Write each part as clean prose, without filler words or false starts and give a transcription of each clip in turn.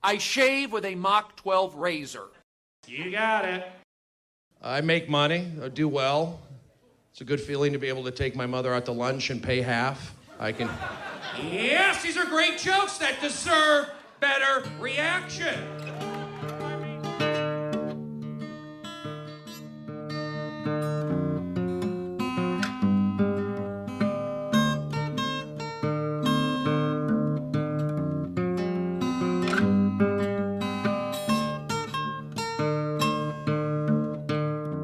I shave with a Mach 12 razor. You got it. I make money, I do well. It's a good feeling to be able to take my mother out to lunch and pay half. I can... Yes, these are great jokes that deserve better reaction.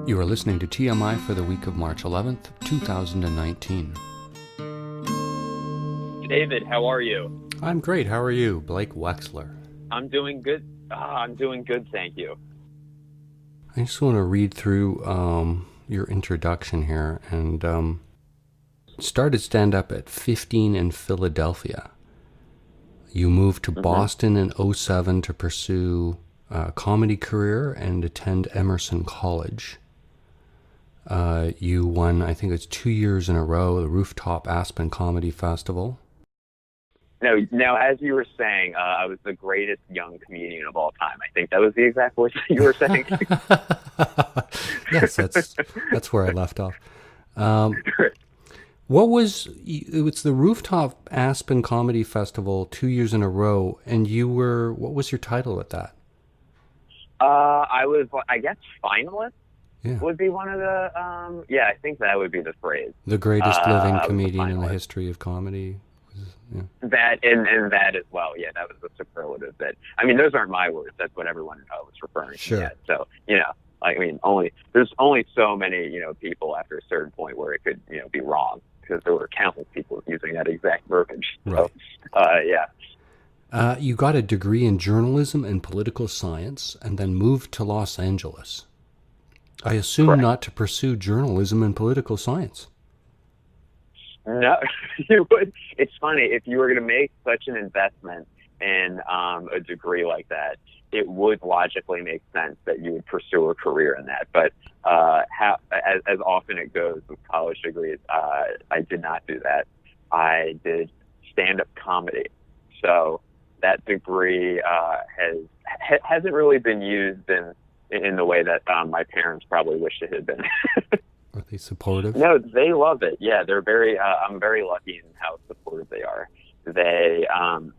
You are listening to TMI for the week of March 11th, 2019. David, how are you? I'm great. How are you? Blake Wexler. I'm doing good. I'm doing good, thank you. I just want to read through your introduction here. And started stand-up at 15 in Philadelphia. You moved to Boston in 2007 to pursue a comedy career and attend Emerson College. You won, I think it's 2 years in a row, the Rooftop Aspen Comedy Festival. Now, as you were saying, I was the greatest young comedian of all time. I think that was the exact words you were saying. Yes, that's where I left off. What was, it was the Rooftop Aspen Comedy Festival 2 years in a row, and what was your title at that? I was, I guess, finalist. Yeah. Would be one of the, I think that would be the phrase. The greatest living comedian in the history of comedy. Yeah. That and that as well. Yeah, that was the superlative. That, I mean, those aren't my words. That's what everyone was referring to. Yeah. So, there's only so many, people after a certain point where it could, be wrong, because there were countless people using that exact verbiage. Right. So, you got a degree in journalism and political science and then moved to Los Angeles. I assume Correct. Not to pursue journalism and political science. No, you would. It's funny, if you were going to make such an investment in a degree like that, it would logically make sense that you would pursue a career in that. But as often it goes with college degrees, I did not do that. I did stand-up comedy. So that degree hasn't really been used in the way that my parents probably wish it had been. Are they supportive? No, they love it. Yeah, they're very. I'm very lucky in how supportive they are.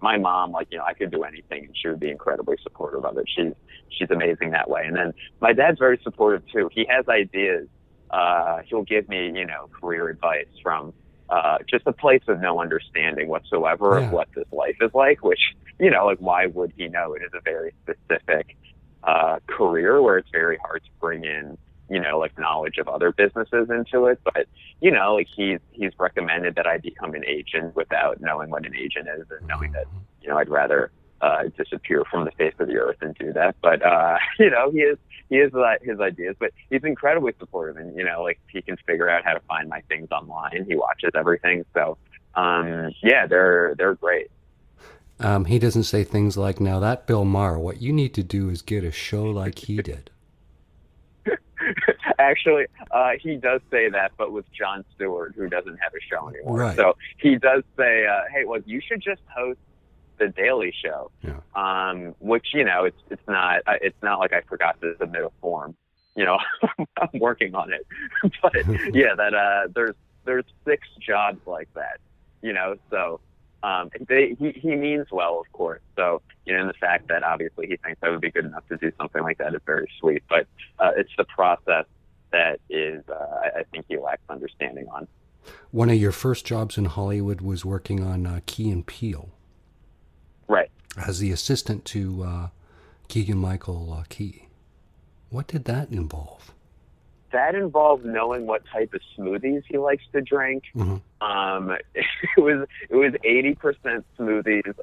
My mom, I could do anything, and she would be incredibly supportive of it. She's amazing that way. And then my dad's very supportive too. He has ideas. He'll give me, career advice from just a place of no understanding whatsoever of what this life is like. Which, why would he know? It is a very specific career where it's very hard to bring in, knowledge of other businesses into it. But, he's recommended that I become an agent without knowing what an agent is and knowing that, I'd rather disappear from the face of the earth and do that. But, he has his ideas, but he's incredibly supportive, and, he can figure out how to find my things online. He watches everything. So, they're great. He doesn't say things like, now that Bill Maher, what you need to do is get a show like he did. Actually, he does say that, but with Jon Stewart, who doesn't have a show anymore. Right. So he does say, hey, well, you should just host The Daily Show. Yeah. Which, it's not like I forgot to submit a form. I'm working on it. But yeah, there's 6 jobs like that, so he means well, of course. So, and the fact that obviously he thinks I would be good enough to do something like that is very sweet. But it's the process that is, I think he lacks understanding on. One of your first jobs in Hollywood was working on Key and Peele. Right. As the assistant to Keegan-Michael Key. What did that involve? That involved knowing what type of smoothies he likes to drink. Mm-hmm. It was 80% smoothies,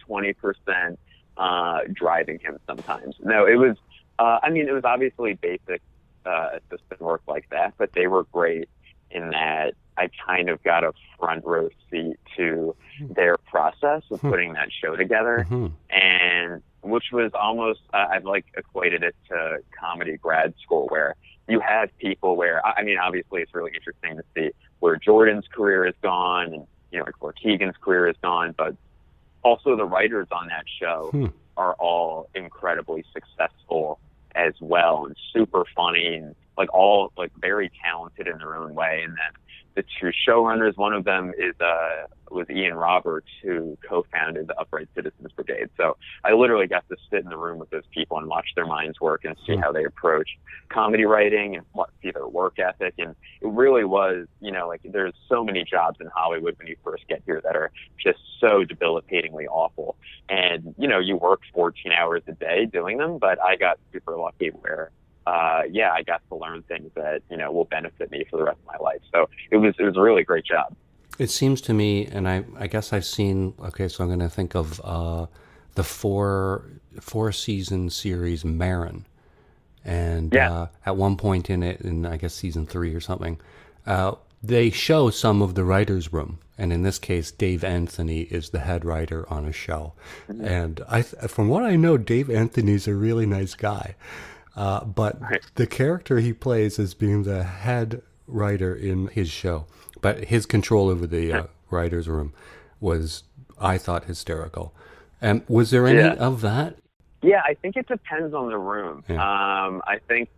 20% driving him sometimes. No, it was obviously basic assistant work like that, but they were great in that I kind of got a front row seat to their process of putting that show together, and which was almost, I've equated it to comedy grad school, where you have people where, obviously it's really interesting to see where Jordan's career is gone and, where Keegan's career is gone, but also the writers on that show are all incredibly successful as well, and super funny, and like all like very talented in their own way. And then the two showrunners, one of them was Ian Roberts, who co-founded the Upright Citizens Brigade. So I literally got to sit in the room with those people and watch their minds work and see how they approach comedy writing and see their work ethic. And it really was, you know, like there's so many jobs in Hollywood when you first get here that are just so debilitatingly awful. And, you know, you work 14 hours a day doing them, but I got super lucky where I got to learn things that, you know, will benefit me for the rest of my life. So it was a really great job. It seems to me, and I guess I've seen, okay, so I'm going to think of the four-season series Marin. And at one point in it, in I guess season 3 or something, they show some of the writer's room. And in this case, Dave Anthony is the head writer on a show. Mm-hmm. And from what I know, Dave Anthony's a really nice guy. But the character he plays as being the head writer in his show, but his control over the writer's room was, I thought, hysterical. Was there any of that? Yeah, I think it depends on the room. Yeah. I think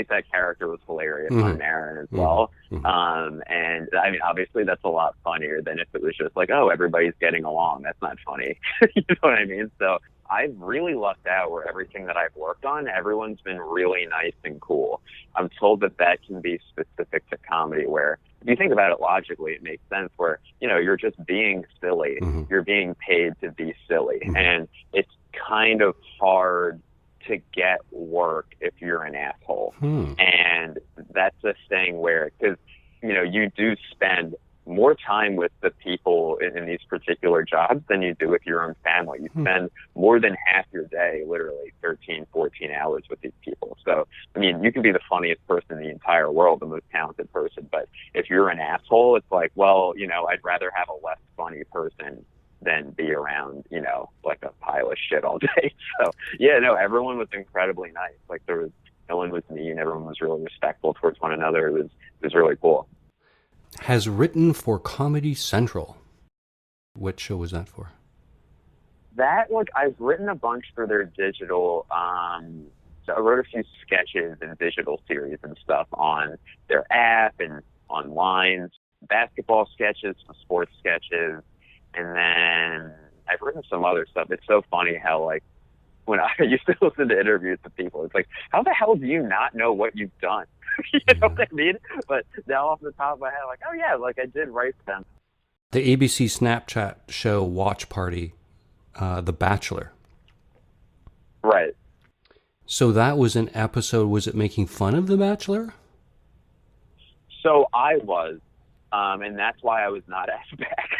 that character was hilarious on Marin as well. Mm-hmm. And I mean, obviously that's a lot funnier than if it was just like, oh, everybody's getting along. That's not funny. You know what I mean? So I've really lucked out where everything that I've worked on, everyone's been really nice and cool. I'm told that can be specific to comedy, where if you think about it logically, it makes sense where, you know, you're just being silly. Mm-hmm. You're being paid to be silly. Mm-hmm. And it's kind of hard to get work if you're an asshole. And that's a thing where, because, you know, you do spend more time with the people in these particular jobs than you do with your own family. You spend more than half your day, literally 13, 14 hours with these people. So, I mean, you can be the funniest person in the entire world, the most talented person, but if you're an asshole, it's like, well, you know, I'd rather have a less funny person than be around, you know, like a pile of shit all day. So, yeah, no, everyone was incredibly nice. Like no one was mean. Everyone was really respectful towards one another. It was really cool. Has written for Comedy Central. What show was that for? That, like, I've written a bunch for their digital, so I wrote a few sketches and digital series and stuff on their app and online, basketball sketches, some sports sketches, and then I've written some other stuff. It's so funny how, like, when I used to listen to interviews with people, it's like, how the hell do you not know what you've done? You know what I mean? But now off the top of my head, like, oh yeah, like I did write them. The ABC Snapchat show Watch Party, The Bachelor. Right. So that was an episode, was it making fun of The Bachelor? So I was, and that's why I was not asked back.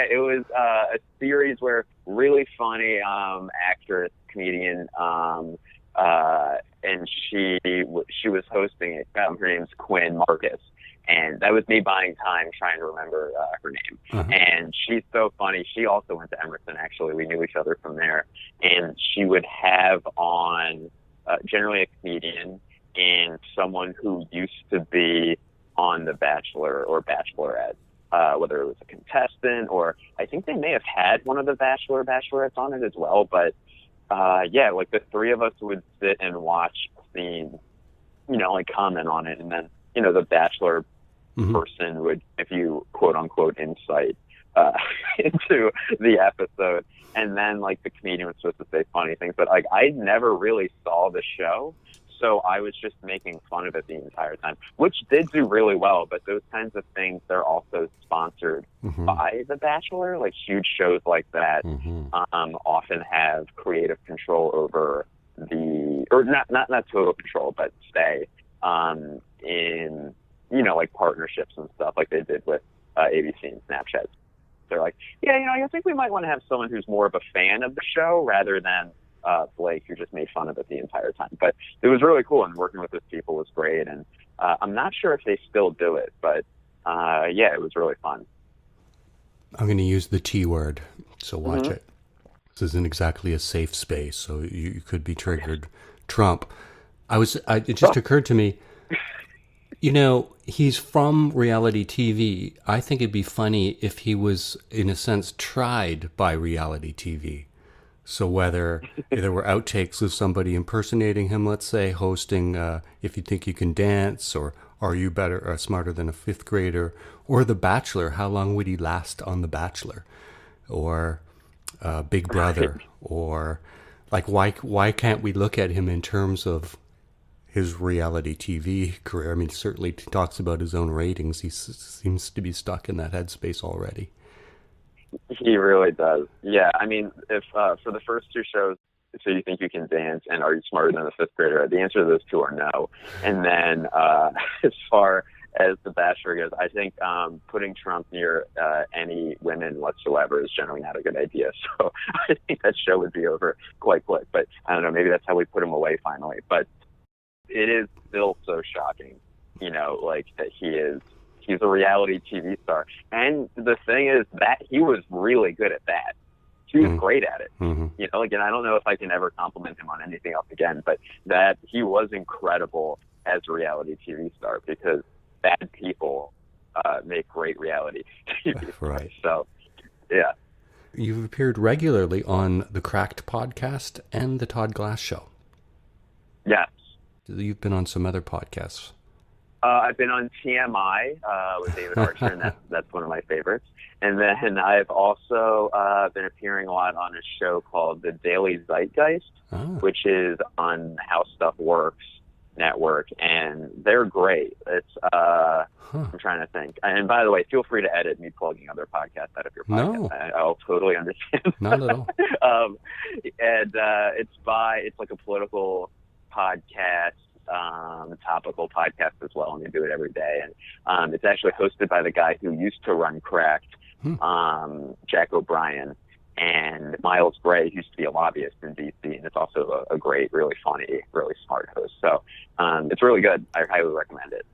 It was a series where really funny actress, comedian, and she was hosting it. Her name's Quinn Marcus, and that was me buying time trying to remember her name. Uh-huh. And she's so funny. She also went to Emerson, actually. We knew each other from there. And she would have on generally a comedian and someone who used to be on The Bachelor or Bachelorette, whether it was a contestant or I think they may have had one of the Bachelorettes on it as well, but like the three of us would sit and watch scenes, you know, like comment on it. And then, you know, the Bachelor person would give you quote unquote insight, into the episode. And then like the comedian was supposed to say funny things, but like I never really saw the show. So I was just making fun of it the entire time, which did do really well. But those kinds of things, they're also sponsored by The Bachelor. Like huge shows like that often have creative control over not total control, but say in, you know, like partnerships and stuff like they did with ABC and Snapchat. They're like, yeah, you know, I think we might want to have someone who's more of a fan of the show rather than Blake, who just made fun of it the entire time. But it was really cool, and working with those people was great. And I'm not sure if they still do it, but it was really fun. I'm going to use the T word, so watch it. This isn't exactly a safe space, so you could be triggered. Trump. It just occurred to me, you know, he's from reality TV. I think it'd be funny if he was, in a sense, tried by reality TV. So whether there were outtakes of somebody impersonating him, let's say, hosting If You Think You Can Dance, or Are You Better or Smarter Than a Fifth Grader, or The Bachelor, how long would he last on The Bachelor? Or Big Brother, or like why can't we look at him in terms of his reality TV career? I mean, certainly he talks about his own ratings. He seems to be stuck in that headspace already. He really does. Yeah, I mean, if for the first two shows, So You Think You Can Dance and Are You Smarter Than a Fifth Grader, the answer to those two are no. And then as far as The Bachelor goes, I think putting Trump near any women whatsoever is generally not a good idea. So I think that show would be over quite quick. But I don't know, maybe that's how we put him away finally. But it is still so shocking, like that he's a reality TV star. And the thing is that he was really good at that. He was great at it. Mm-hmm. Again, I don't know if I can ever compliment him on anything else again, but that he was incredible as a reality TV star, because bad people make great reality TV stars. Right. So, yeah. You've appeared regularly on the Cracked podcast and the Todd Glass Show. Yes. You've been on some other podcasts. I've been on TMI with David Archer, and that's one of my favorites. And then I've also been appearing a lot on a show called The Daily Zeitgeist, which is on How Stuff Works network, and they're great. It's I'm trying to think. And by the way, feel free to edit me plugging other podcasts out of your podcast. No. I'll totally understand. Not at all. And it's like a political podcast, topical podcast as well, and they do it every day. And it's actually hosted by the guy who used to run Cracked, Jack O'Brien, and Miles Gray, who used to be a lobbyist in D.C., and it's also a great, really funny, really smart host. So it's really good. I highly recommend it.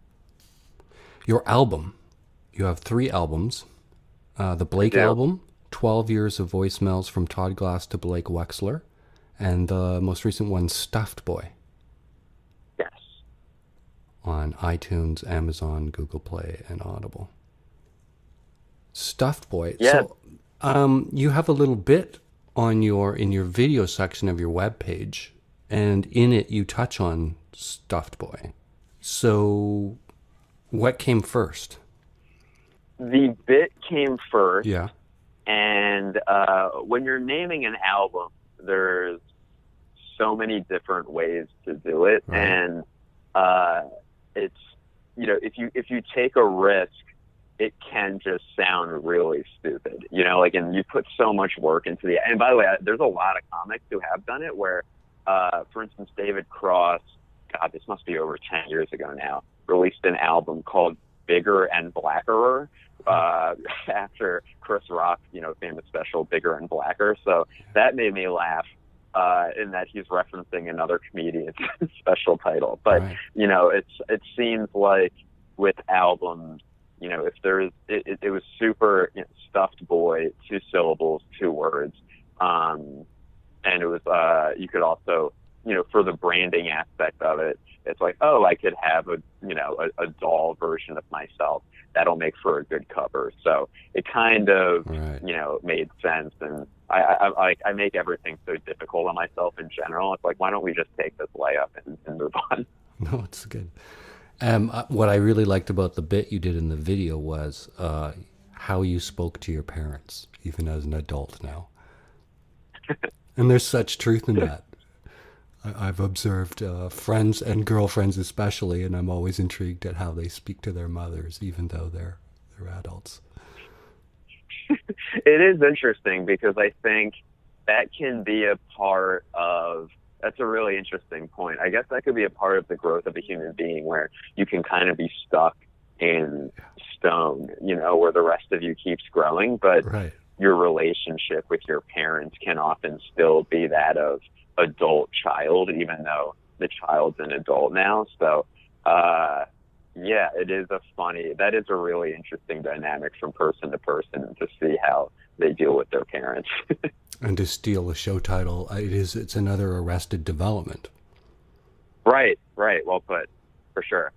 Your album, you have 3 albums. The Blake album, 12 Years of Voicemails from Todd Glass to Blake Wexler, and the most recent one, Stuffed Boy. Yes. On iTunes, Amazon, Google Play, and Audible. Stuffed Boy. Yeah. So, you have a little bit in your video section of your webpage, and in it you touch on Stuffed Boy. So, what came first? The bit came first. Yeah. And when you're naming an album, there's so many different ways to do it. Right. And it's, if you take a risk, it can just sound really stupid, and you put so much work into and by the way, there's a lot of comics who have done it where, for instance, David Cross, God, this must be over 10 years ago now, released an album called Bigger and Blackerer, after Chris Rock's, famous special Bigger and Blacker. So that made me laugh, in that he's referencing another comedian's special title. But, right. It seems like with albums, if there's, it was super Stuffed Boy, 2 syllables, 2 words. And it was, you could also, for the branding aspect of it, it's like, oh, I could have a doll version of myself. That'll make for a good cover. So it kind of, right. Made sense. And I make everything so difficult on myself in general. It's like, why don't we just take this layup and move on? No, it's good. What I really liked about the bit you did in the video was how you spoke to your parents, even as an adult now. And there's such truth in that. I've observed friends and girlfriends especially, and I'm always intrigued at how they speak to their mothers, even though they're adults. It is interesting because I think that can be a part of, that's a really interesting point. I guess that could be a part of the growth of a human being where you can kind of be stuck in stone, where the rest of you keeps growing, but right. Your relationship with your parents can often still be that of adult-child, even though the child's an adult now. So, yeah, that is a really interesting dynamic from person to person to see how they deal with their parents. And to steal a show title, it's another Arrested Development. Right. Well put, for sure.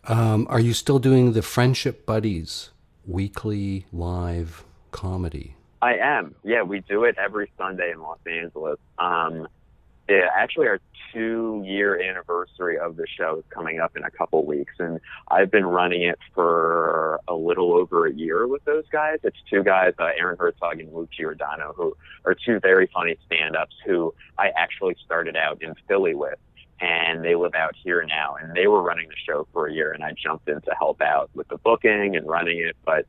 Are you still doing the Friendship Buddies weekly live comedy? I am. Yeah, we do it every Sunday in Los Angeles. Yeah, actually, our 2-year anniversary of the show is coming up in a couple weeks, and I've been running it for a little over a year with those guys. It's 2 guys, Aaron Herzog and Luke Giordano, who are 2 very funny stand-ups who I actually started out in Philly with, and they live out here now, and they were running the show for a year, and I jumped in to help out with the booking and running it, but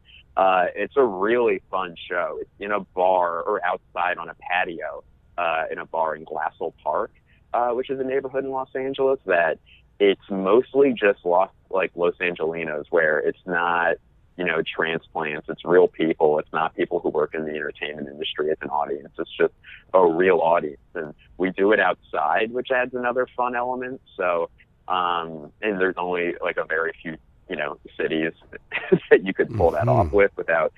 it's a really fun show. It's in a bar or outside on a patio in a bar in Glassell Park, which is a neighborhood in Los Angeles that it's mostly just Los Angelinos, where it's not, transplants. It's real people. It's not people who work in the entertainment industry as an audience. It's just a real audience. And we do it outside, which adds another fun element. So, and there's only like a very few cities that you could pull that off with without,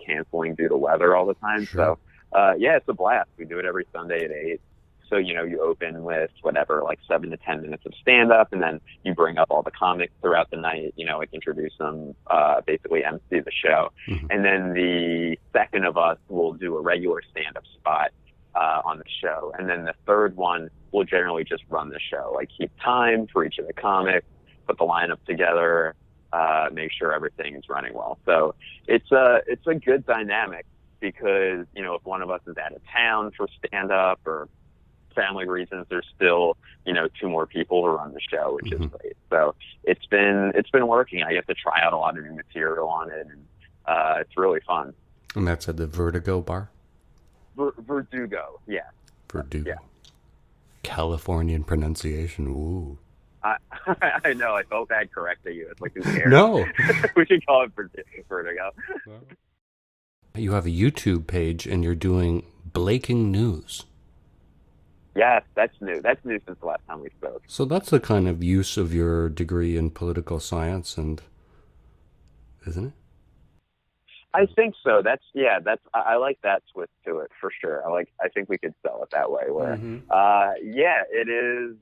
canceling due to weather all the time. Sure. So, yeah, it's a blast. We do it every Sunday at 8. So, you open with whatever, like 7 to 10 minutes of stand up, and then you bring up all the comics throughout the night, introduce them, basically MC the show. Mm-hmm. And then the second of us will do a regular stand up spot on the show. And then the third one will generally just run the show, like keep time for each of the comics, put the lineup together, make sure everything is running well. So it's a good dynamic because, if one of us is out of town for stand up or family reasons, there's still, 2 more people who run the show, which is great. So it's been working. I get to try out a lot of new material on it, and it's really fun. And that's at the Vertigo bar? Verdugo, yeah. Verdugo. Yeah. Californian pronunciation, ooh. I know, I felt bad correcting you. It's like, who cares? No. We should call it Vertigo. You have a YouTube page, and you're doing Blaking News. Yes, that's new. That's new since the last time we spoke. So that's the kind of use of your degree in political science, isn't it? I think so. I like that twist to it for sure. I think we could sell it that way. Where, yeah, it is.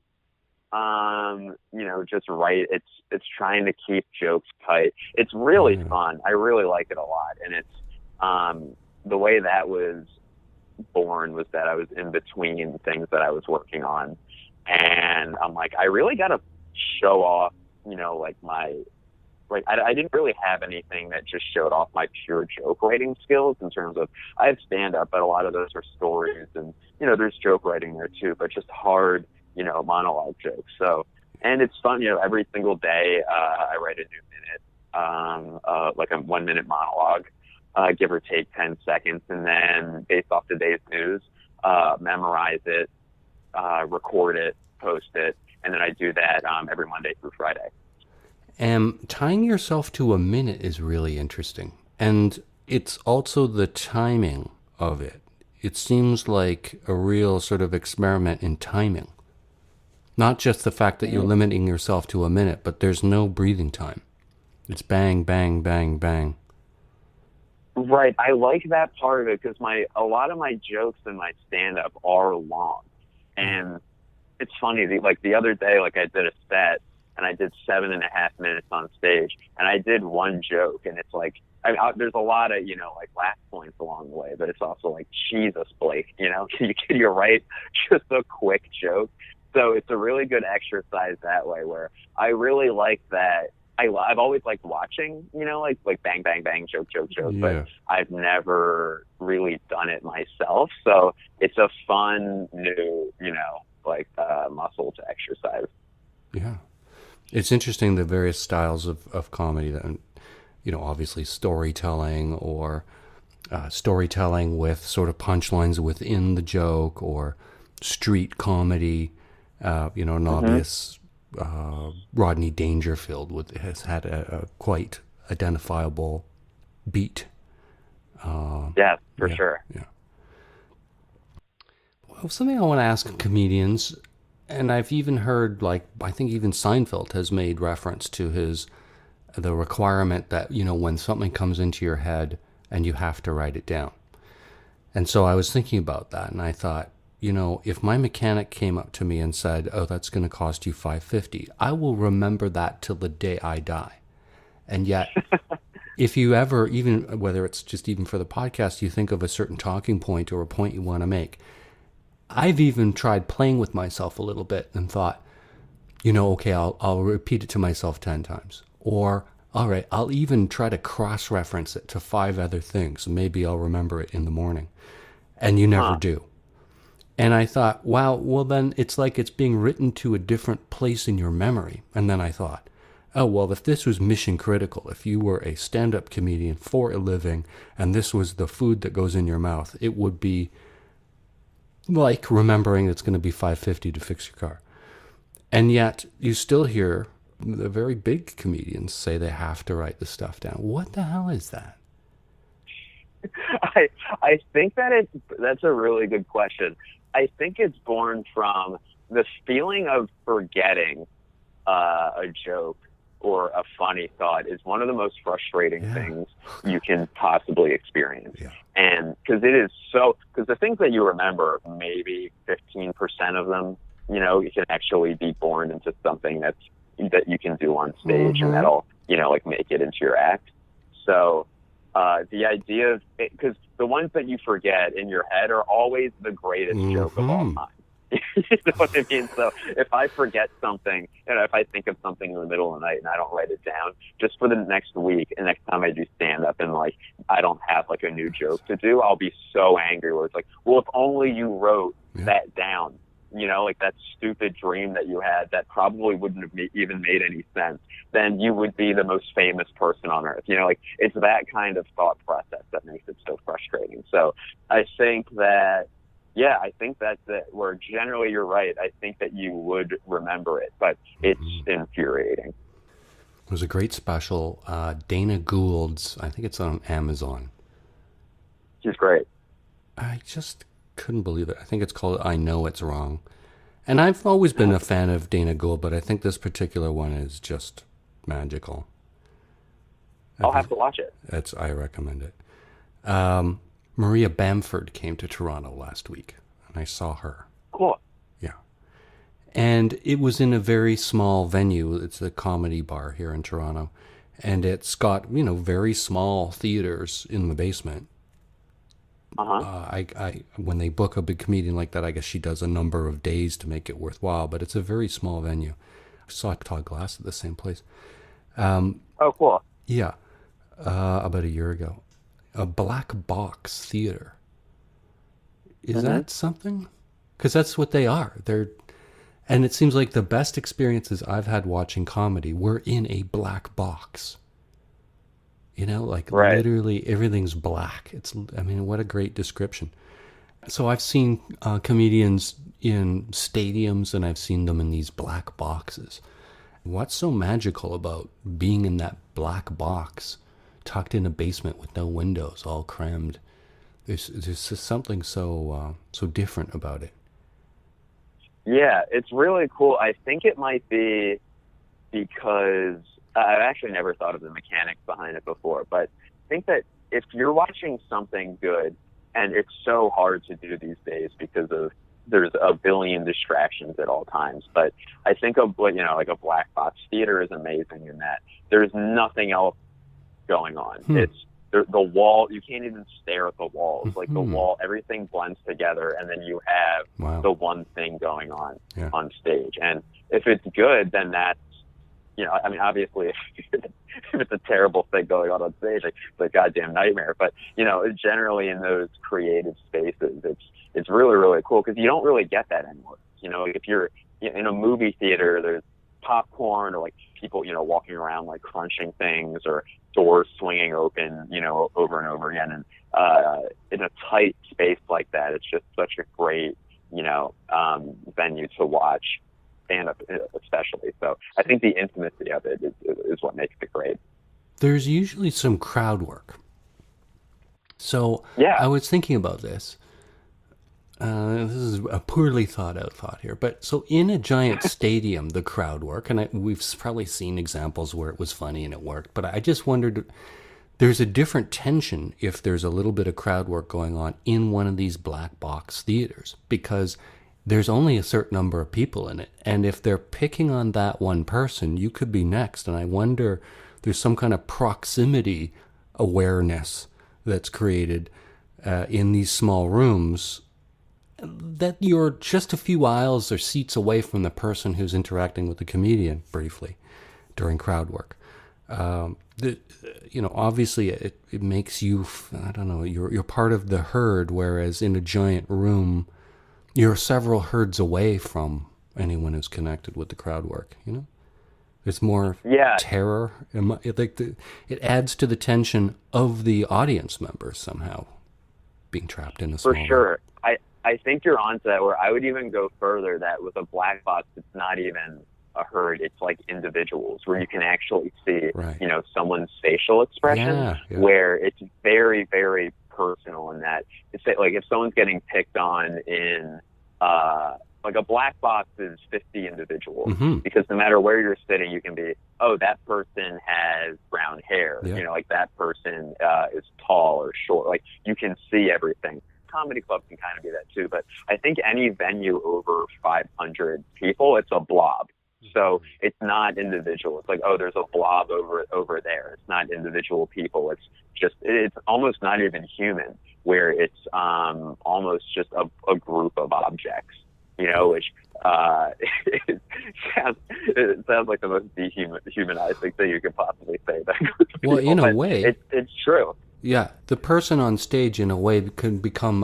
Just right. It's trying to keep jokes tight. It's really fun. I really like it a lot, and it's the way that was born was that I was in between things that I was working on, and I'm like, I really got to show off, I didn't really have anything that just showed off my pure joke writing skills in terms of, I have stand up, but a lot of those are stories and, there's joke writing there too, but just hard, monologue jokes. So, and it's fun, every single day, I write a new minute, like a 1-minute monologue. Give or take 10 seconds, and then based off today's news, memorize it, record it, post it, and then I do that every Monday through Friday. Tying yourself to a minute is really interesting, and it's also the timing of it. It seems like a real sort of experiment in timing. Not just the fact that you're limiting yourself to a minute, but there's no breathing time. It's bang, bang, bang, bang. Right. I like that part of it because a lot of my jokes in my stand-up are long. And it's funny, the other day, I did a set and I did 7.5 minutes on stage and I did one joke, and it's there's a lot of, laugh points along the way, but it's also Jesus, Blake, can you write just a quick joke? So it's a really good exercise that way where I really like that. I've always liked watching, like bang, bang, bang, joke, but I've never really done it myself. So it's a fun new, muscle to exercise. Yeah. It's interesting, the various styles of comedy that, obviously storytelling or storytelling with sort of punchlines within the joke, or street comedy, an obvious... Rodney Dangerfield has had a quite identifiable beat. For sure. Yeah. Well, something I want to ask comedians, and I've even heard, I think even Seinfeld has made reference to the requirement that, when something comes into your head and you have to write it down. And so I was thinking about that, and I thought, you know, if my mechanic came up to me and said, "Oh, that's going to cost you $550," I will remember that till the day I die. And yet, if you ever, even whether it's just even for the podcast, you think of a certain talking point or a point you want to make, I've even tried playing with myself a little bit and thought, you know, okay, I'll repeat it to myself 10 times. Or, all right, I'll even try to cross-reference it to 5 other things. Maybe I'll remember it in the morning. And you never do. And I thought, wow, well then it's like it's being written to a different place in your memory. And then I thought, oh, well, if this was mission critical, if you were a stand-up comedian for a living and this was the food that goes in your mouth, it would be like remembering it's going to be $550 to fix your car. And yet you still hear the very big comedians say they have to write the stuff down. What the hell is that? I think that's a really good question. I think it's born from the feeling of forgetting a joke or a funny thought is one of the most frustrating things you can possibly experience. Yeah. And because the things that you remember, maybe 15% of them, you know, you can actually be born into something that you can do on stage and that'll, you know, like make it into your act. So the idea of, because the ones that you forget in your head are always the greatest joke of all time. You know what I mean? So if I forget something, you know, if I think of something in the middle of the night and I don't write it down, just for the next week and next time I do stand up and like I don't have like a new joke to do, I'll be so angry where it's like, well, if only you wrote that down, you know, like that stupid dream that you had that probably wouldn't have even made any sense, then you would be the most famous person on earth. You know, like it's that kind of thought process that makes it so frustrating. So I think that, I think that's it, where generally you're right. I think that you would remember it, but it's infuriating. It was a great special. Dana Gould's, I think it's on Amazon. She's great. I just couldn't believe it. I think it's called I Know It's Wrong. And I've always been a fan of Dana Gould, but I think this particular one is just magical. I'll have to watch it. I recommend it. Maria Bamford came to Toronto last week, and I saw her. Cool. Yeah. And it was in a very small venue. It's a comedy bar here in Toronto. And it's got, you know, very small theaters in the basement. When they book a big comedian like that, I guess she does a number of days to make it worthwhile, but it's a very small venue. I saw Todd Glass at the same place. Oh, cool. Yeah. About a year ago. A Black Box Theater. Is that something? Because that's what they are. And it seems like the best experiences I've had watching comedy were in a black box. You know, like literally everything's black. What a great description. So I've seen comedians in stadiums and I've seen them in these black boxes. What's so magical about being in that black box, tucked in a basement with no windows, all crammed? There's just something so different about it. Yeah, it's really cool. I think it might be because I've actually never thought of the mechanics behind it before, but I think that if you're watching something good, and it's so hard to do these days because there's a billion distractions at all times, but I think like a black box theater is amazing in that there's nothing else going on. It's the wall, you can't even stare at the walls. Like the wall, everything blends together, and then you have the one thing going on on stage. And if it's good, then that's, you know, I mean, obviously, if it's a terrible thing going on stage, it's a goddamn nightmare. But, you know, generally in those creative spaces, it's really, really cool because you don't really get that anymore. You know, if you're in a movie theater, there's popcorn or like people, you know, walking around like crunching things or doors swinging open, you know, over and over again. And in a tight space like that, it's just such a great, you know, venue to watch stand-up especially. So I think the intimacy of it is what makes it great. There's usually some crowd work. So I was thinking about this. This is a poorly thought out thought here. But so in a giant stadium, the crowd work, and we've probably seen examples where it was funny and it worked, but I just wondered, there's a different tension if there's a little bit of crowd work going on in one of these black box theaters, because there's only a certain number of people in it. And if they're picking on that one person, you could be next. And I wonder, there's some kind of proximity awareness that's created in these small rooms, that you're just a few aisles or seats away from the person who's interacting with the comedian briefly during crowd work. Obviously it makes you, I don't know, you're part of the herd, whereas in a giant room, you're several herds away from anyone who's connected with the crowd work, There's more terror. It adds to the tension of the audience members somehow being trapped in a small room. For sure. I think you're onto that, where I would even go further, that with a black box, it's not even a herd, it's like individuals, where you can actually see, someone's facial expression, where it's very, very personal in that. It's like if someone's getting picked on in, like a black box is 50 individuals, because no matter where you're sitting, you can be, oh, that person has brown hair, like that person is tall or short, like you can see everything. Comedy club can kind of be that too, but I think any venue over 500 people, it's a blob. So it's not individual. It's like, oh, there's a blob over there. It's not individual people. It's almost not even human, where it's almost just a group of objects, which it sounds like the most dehumanizing thing you could possibly say. Well, in a way, it's true. Yeah, the person on stage, in a way, can become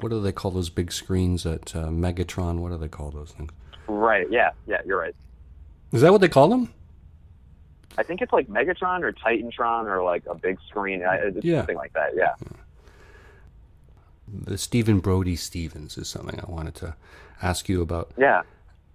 what do they call those big screens at Megatron? What do they call those things? Right, yeah, you're right. Is that what they call them? I think it's like Megatron or Titantron or like a big screen. It's something like that, yeah. The Stephen Brody Stevens is something I wanted to ask you about. Yeah,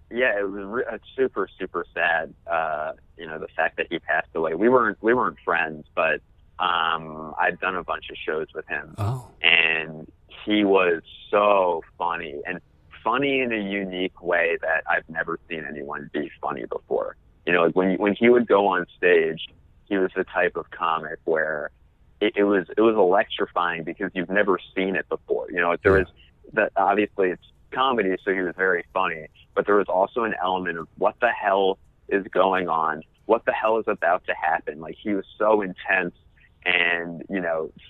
it was super, super sad, the fact that he passed away. We weren't friends, but I'd done a bunch of shows with him. Oh. And he was so funny, and funny in a unique way that I've never seen anyone be funny before. Like when he would go on stage, he was the type of comic where it was electrifying, because you've never seen it before. There was that, obviously it's comedy, so he was very funny, but there was also an element of what the hell is going on? What the hell is about to happen? Like, he was so intense and,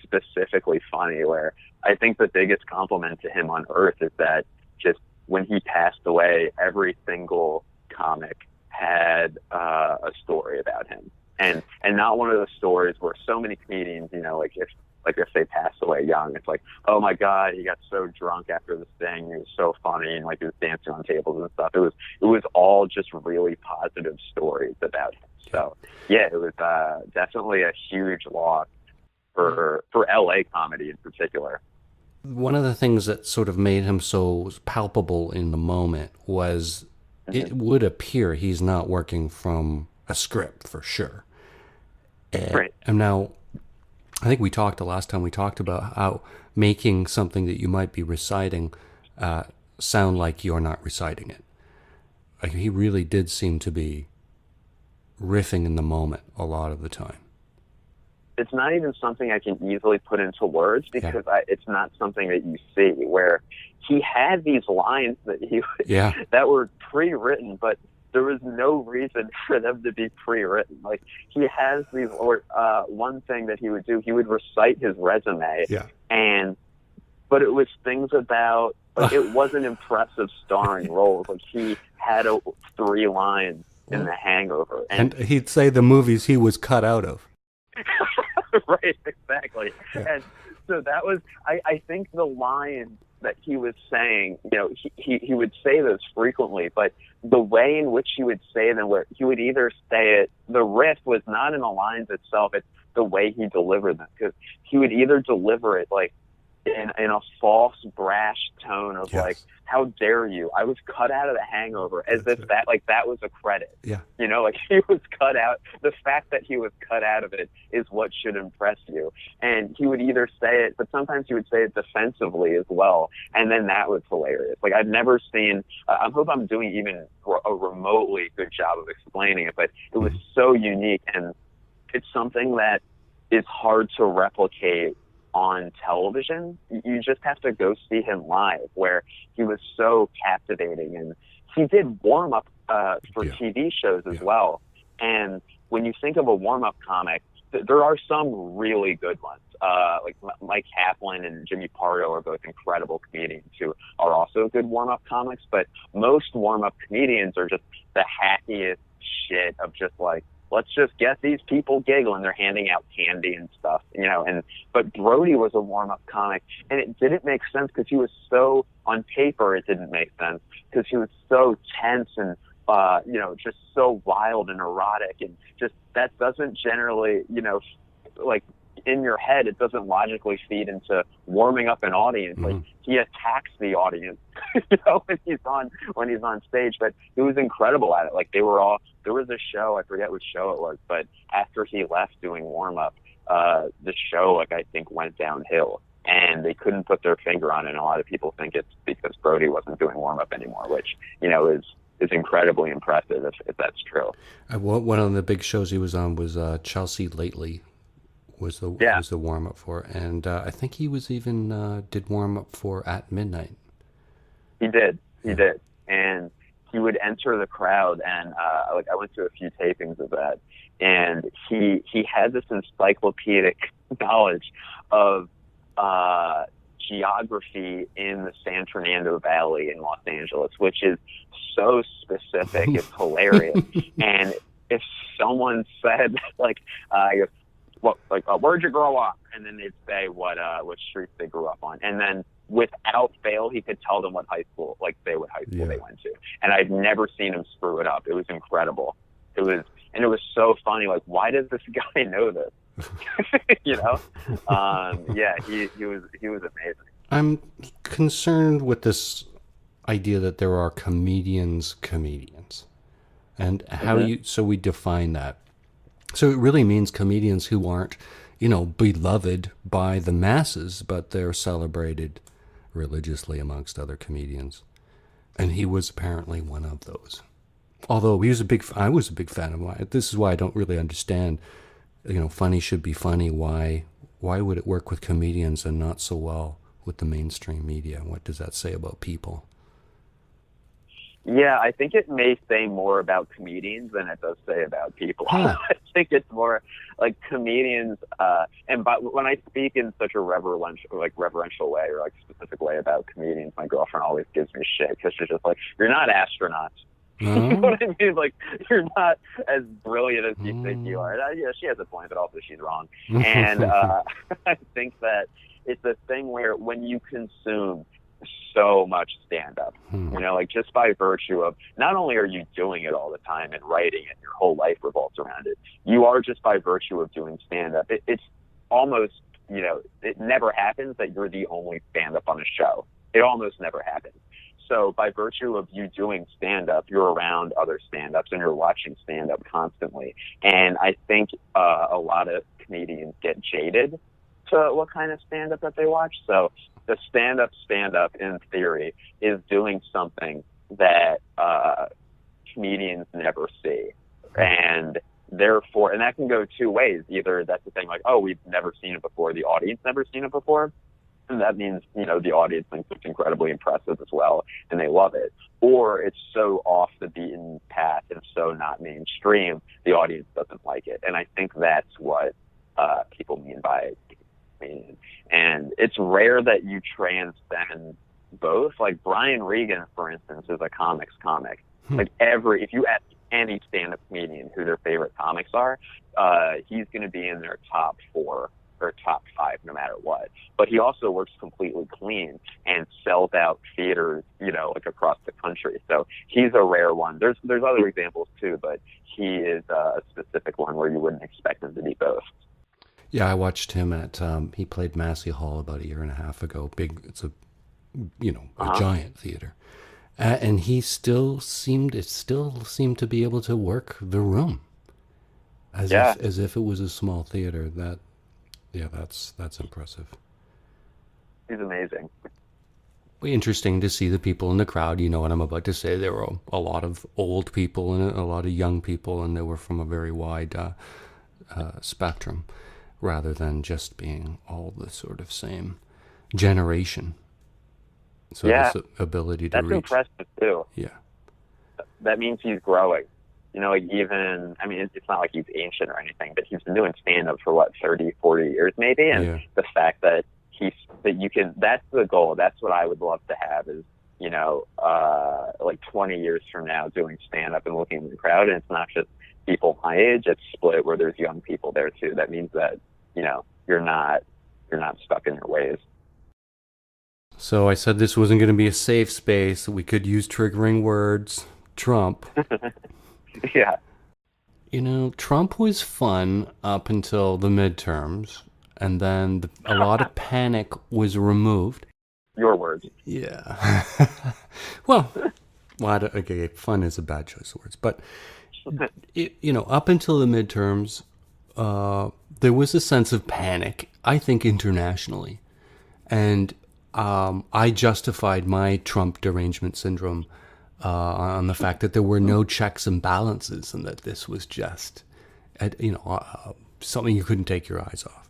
specifically funny, where I think the biggest compliment to him on earth is that just when he passed away, every single comic had a story about him. And not one of those stories where so many comedians, if they pass away young, it's like, oh my God, he got so drunk after this thing, he was so funny, and like he was dancing on tables and stuff. It was all just really positive stories about him. So yeah, it was definitely a huge loss for LA comedy in particular. One of the things that sort of made him so palpable in the moment was it would appear he's not working from a script for sure. Right. And now, I think we talked the last time we talked about how making something that you might be reciting sound like you're not reciting it. Like, he really did seem to be riffing in the moment a lot of the time. It's not even something I can easily put into words, because it's not something that you see, where he had these lines that that were pre-written, but there was no reason for them to be pre-written. Like, he has these, one thing that he would do, he would recite his resume, but it was things about, like, it wasn't impressive starring roles. Like, he had 3 lines in The Hangover. And he'd say the movies he was cut out of. Right, exactly. Yeah. And so that was, I think the line that he was saying, he would say those frequently, but the way in which he would say them, where he would either say it, the riff was not in the lines itself, it's the way he delivered them, because he would either deliver it like in a false, brash tone of like, how dare you? I was cut out of The Hangover, as if that was a credit. Yeah. Like, he was cut out. The fact that he was cut out of it is what should impress you. And he would either say it, but sometimes he would say it defensively as well. And then that was hilarious. Like, I've never seen, I hope I'm doing even a remotely good job of explaining it, but it was so unique. And it's something that is hard to replicate on television. You just have to go see him live, where he was so captivating. And he did warm-up for TV shows as well. And when you think of a warm-up comic, there are some really good ones. Like Mike Kaplan and Jimmy Pardo are both incredible comedians who are also good warm-up comics, but most warm-up comedians are just the hackiest shit of just like, let's just get these people giggling. They're handing out candy and stuff, but Brody was a warm-up comic, and it didn't make sense because he was so, on paper, it didn't make sense because he was so tense and, just so wild and erotic, and just that doesn't generally, like in your head, it doesn't logically feed into warming up an audience. Mm-hmm. Like he attacks the audience, when he's on stage, but he was incredible at it. Like there was a show, I forget which show it was, but after he left doing warm up, the show, I think went downhill, and they couldn't put their finger on it. And a lot of people think it's because Brody wasn't doing warm up anymore, which, is incredibly impressive if that's true. One of the big shows he was on was Chelsea Lately was the warm up for, and I think he was even did warm up for At Midnight. He did, and he would enter the crowd, and I went to a few tapings of that, and he had this encyclopedic knowledge of geography in the San Fernando Valley in Los Angeles, which is so specific, it's hilarious. And if someone said where'd you grow up? And then they'd say what streets they grew up on. And then without fail, he could tell them what high school they went to. And I've never seen him screw it up. It was incredible. It was so funny. Like, why does this guy know this? He was amazing. I'm concerned with this idea that there are comedians, and how so we define that. So it really means comedians who aren't, beloved by the masses, but they're celebrated religiously amongst other comedians. And he was apparently one of those. Although I was a big fan of him. This is why I don't really understand, funny should be funny. Why would it work with comedians and not so well with the mainstream media? What does that say about people? Yeah, I think it may say more about comedians than it does say about people. Huh. I think it's more like comedians, but when I speak in such a reverential way or specific way about comedians, my girlfriend always gives me shit because she's just like, "You're not astronauts." You know what I mean? Like, you're not as brilliant as you think you are. She has a point, but also she's wrong. And I think that it's a thing where when you consume so much stand-up, just by virtue of not only are you doing it all the time and writing it, your whole life revolves around it, you are just by virtue of doing stand-up. It's almost, it never happens that you're the only stand-up on a show. It almost never happens. So by virtue of you doing stand-up, you're around other stand-ups and you're watching stand-up constantly. And I think a lot of comedians get jaded to what kind of stand-up that they watch. So the stand-up in theory is doing something that comedians never see. And therefore, and that can go two ways. Either that's the thing like, oh, we've never seen it before, the audience never seen it before. And that means, the audience thinks it's incredibly impressive as well, and they love it. Or it's so off the beaten path and so not mainstream, the audience doesn't like it. And I think that's what people mean by comedian. And it's rare that you transcend both. Like Brian Regan, for instance, is a comics comic. Like if you ask any stand-up comedian who their favorite comics are, he's going to be in their top 4 or top 5 no matter what. But he also works completely clean and sells out theaters, across the country. So he's a rare one. There's other examples too, but he is a specific one where you wouldn't expect him to be both. Yeah, I watched him at he played Massey Hall about a year and a half ago. It's a giant theater. And he still seemed to be able to work the room as if it was a small theater. That's impressive. He's amazing. Interesting to see the people in the crowd. You know what I'm about to say. There were a lot of old people and a lot of young people, and they were from a very wide spectrum. rather than just being all the sort of same generation. So Yeah. this ability to That's reach. impressive too. Yeah. That means he's growing. You know, like even, I mean, it's not like he's ancient or anything, but he's been doing stand-up for what, 30, 40 years maybe? And Yeah. the fact that that's the goal. That's what I would love to have is, you know, like 20 years from now doing stand-up and looking at the crowd. And it's not just people my age, it's split where there's young people there too. That means that, you know, you're not stuck in your ways. So I said this wasn't going to be a safe space. We could use triggering words. Trump. Yeah. You know, Trump was fun up until the midterms, and then a lot of panic was removed. Your words. Yeah. well, okay, fun is a bad choice of words, but you know, up until the midterms, there was a sense of panic, I think, internationally, and I justified my Trump derangement syndrome on the fact that there were no checks and balances, and that this was just, something you couldn't take your eyes off.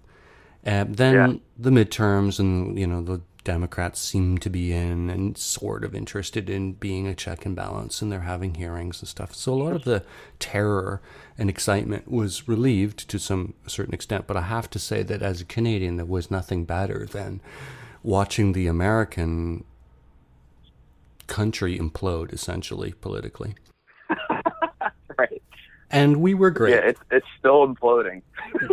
And then the midterms, and you know, the Democrats seem to be in and sort of interested in being a check and balance, and they're having hearings and stuff. So a lot of the terror and excitement was relieved to a certain extent. But I have to say that as a Canadian, there was nothing better than watching the American country implode, essentially, politically. Right. And we were great. Yeah, it's still imploding.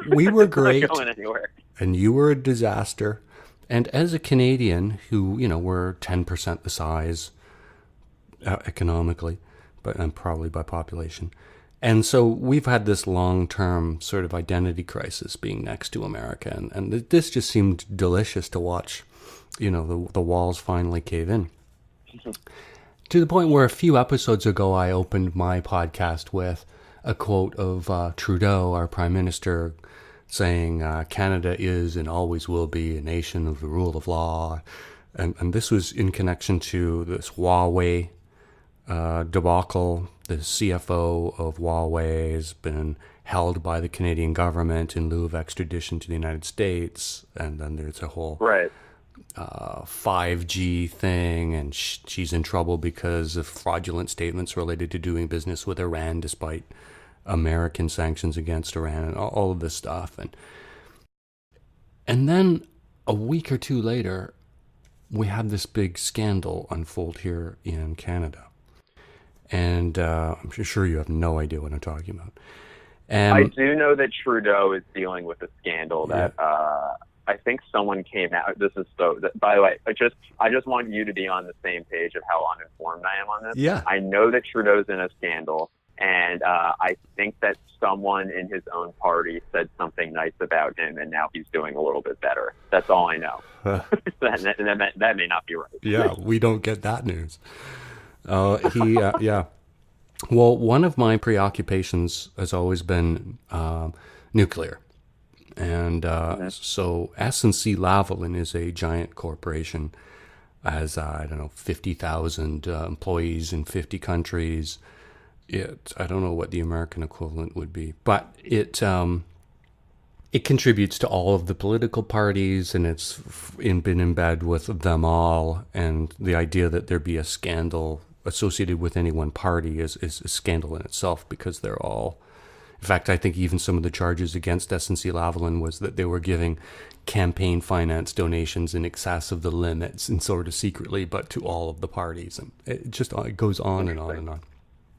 We were great. It's not going anywhere. And you were a disaster. And as a Canadian who, you know, we're 10% the size economically, and probably by population. And so we've had this long-term sort of identity crisis being next to America. And this just seemed delicious to watch, you know, the walls finally cave in. To the point where a few episodes ago, I opened my podcast with a quote of Trudeau, our Prime Minister, saying, Canada is and always will be a nation of the rule of law. And this was in connection to this Huawei debacle. The CFO of Huawei has been held by the Canadian government in lieu of extradition to the United States. And then there's a whole 5G thing, and she's in trouble because of fraudulent statements related to doing business with Iran despite American sanctions against Iran, and all of this stuff. And then a week or two later, we had this big scandal unfold here in Canada. And I'm sure you have no idea what I'm talking about. I do know that Trudeau is dealing with a scandal that I think someone came out. This is by the way, I just want you to be on the same page of how uninformed I am on this. Yeah. I know that Trudeau's in a scandal, and I think that someone in his own party said something nice about him, and now he's doing a little bit better. That's all I know. That may not be right. Yeah, we don't get that news. Yeah. Well, one of my preoccupations has always been nuclear. And so SNC-Lavalin is a giant corporation, has, 50,000 employees in 50 countries. I don't know what the American equivalent would be, but it contributes to all of the political parties, and it's been in bed with them all. And the idea that there be a scandal associated with any one party is a scandal in itself, because they're all... In fact, I think even some of the charges against SNC-Lavalin was that they were giving campaign finance donations in excess of the limits, and sort of secretly, but to all of the parties. And it goes on and on and on.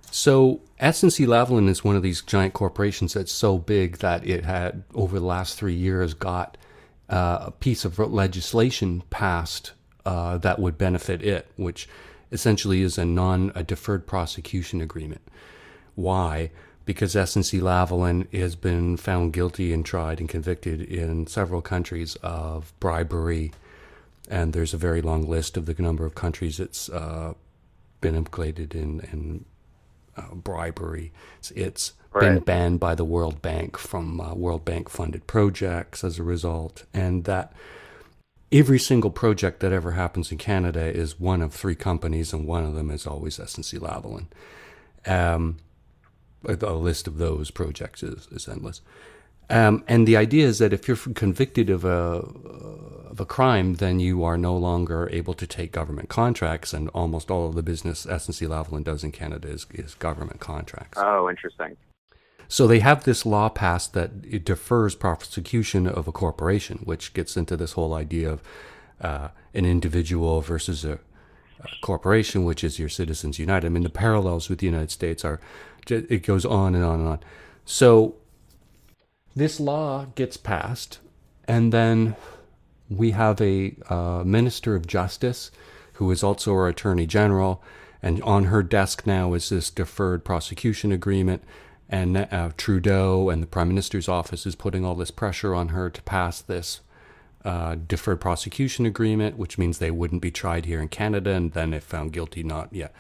So SNC-Lavalin is one of these giant corporations that's so big that it had, over the last 3 years, got a piece of legislation passed that would benefit it, which essentially is a deferred prosecution agreement. Why? Because SNC-Lavalin has been found guilty and tried and convicted in several countries of bribery, and there's a very long list of the number of countries it's been implicated in bribery. It's been banned by the World Bank from World Bank funded projects as a result, and that every single project that ever happens in Canada is one of 3 companies, and one of them is always SNC-Lavalin. A list of those projects is endless. And the idea is that if you're convicted of a crime, then you are no longer able to take government contracts, and almost all of the business SNC-Lavalin does in Canada is government contracts. Oh, interesting. So they have this law passed that it defers prosecution of a corporation, which gets into this whole idea of an individual versus a corporation, which is your Citizens United. I mean, the parallels with the United States are, it goes on and on and on. So this law gets passed, and then we have a Minister of Justice who is also our Attorney General, and on her desk now is this deferred prosecution agreement. And Trudeau and the Prime Minister's office is putting all this pressure on her to pass this deferred prosecution agreement, which means they wouldn't be tried here in Canada, and then if found guilty, not yet.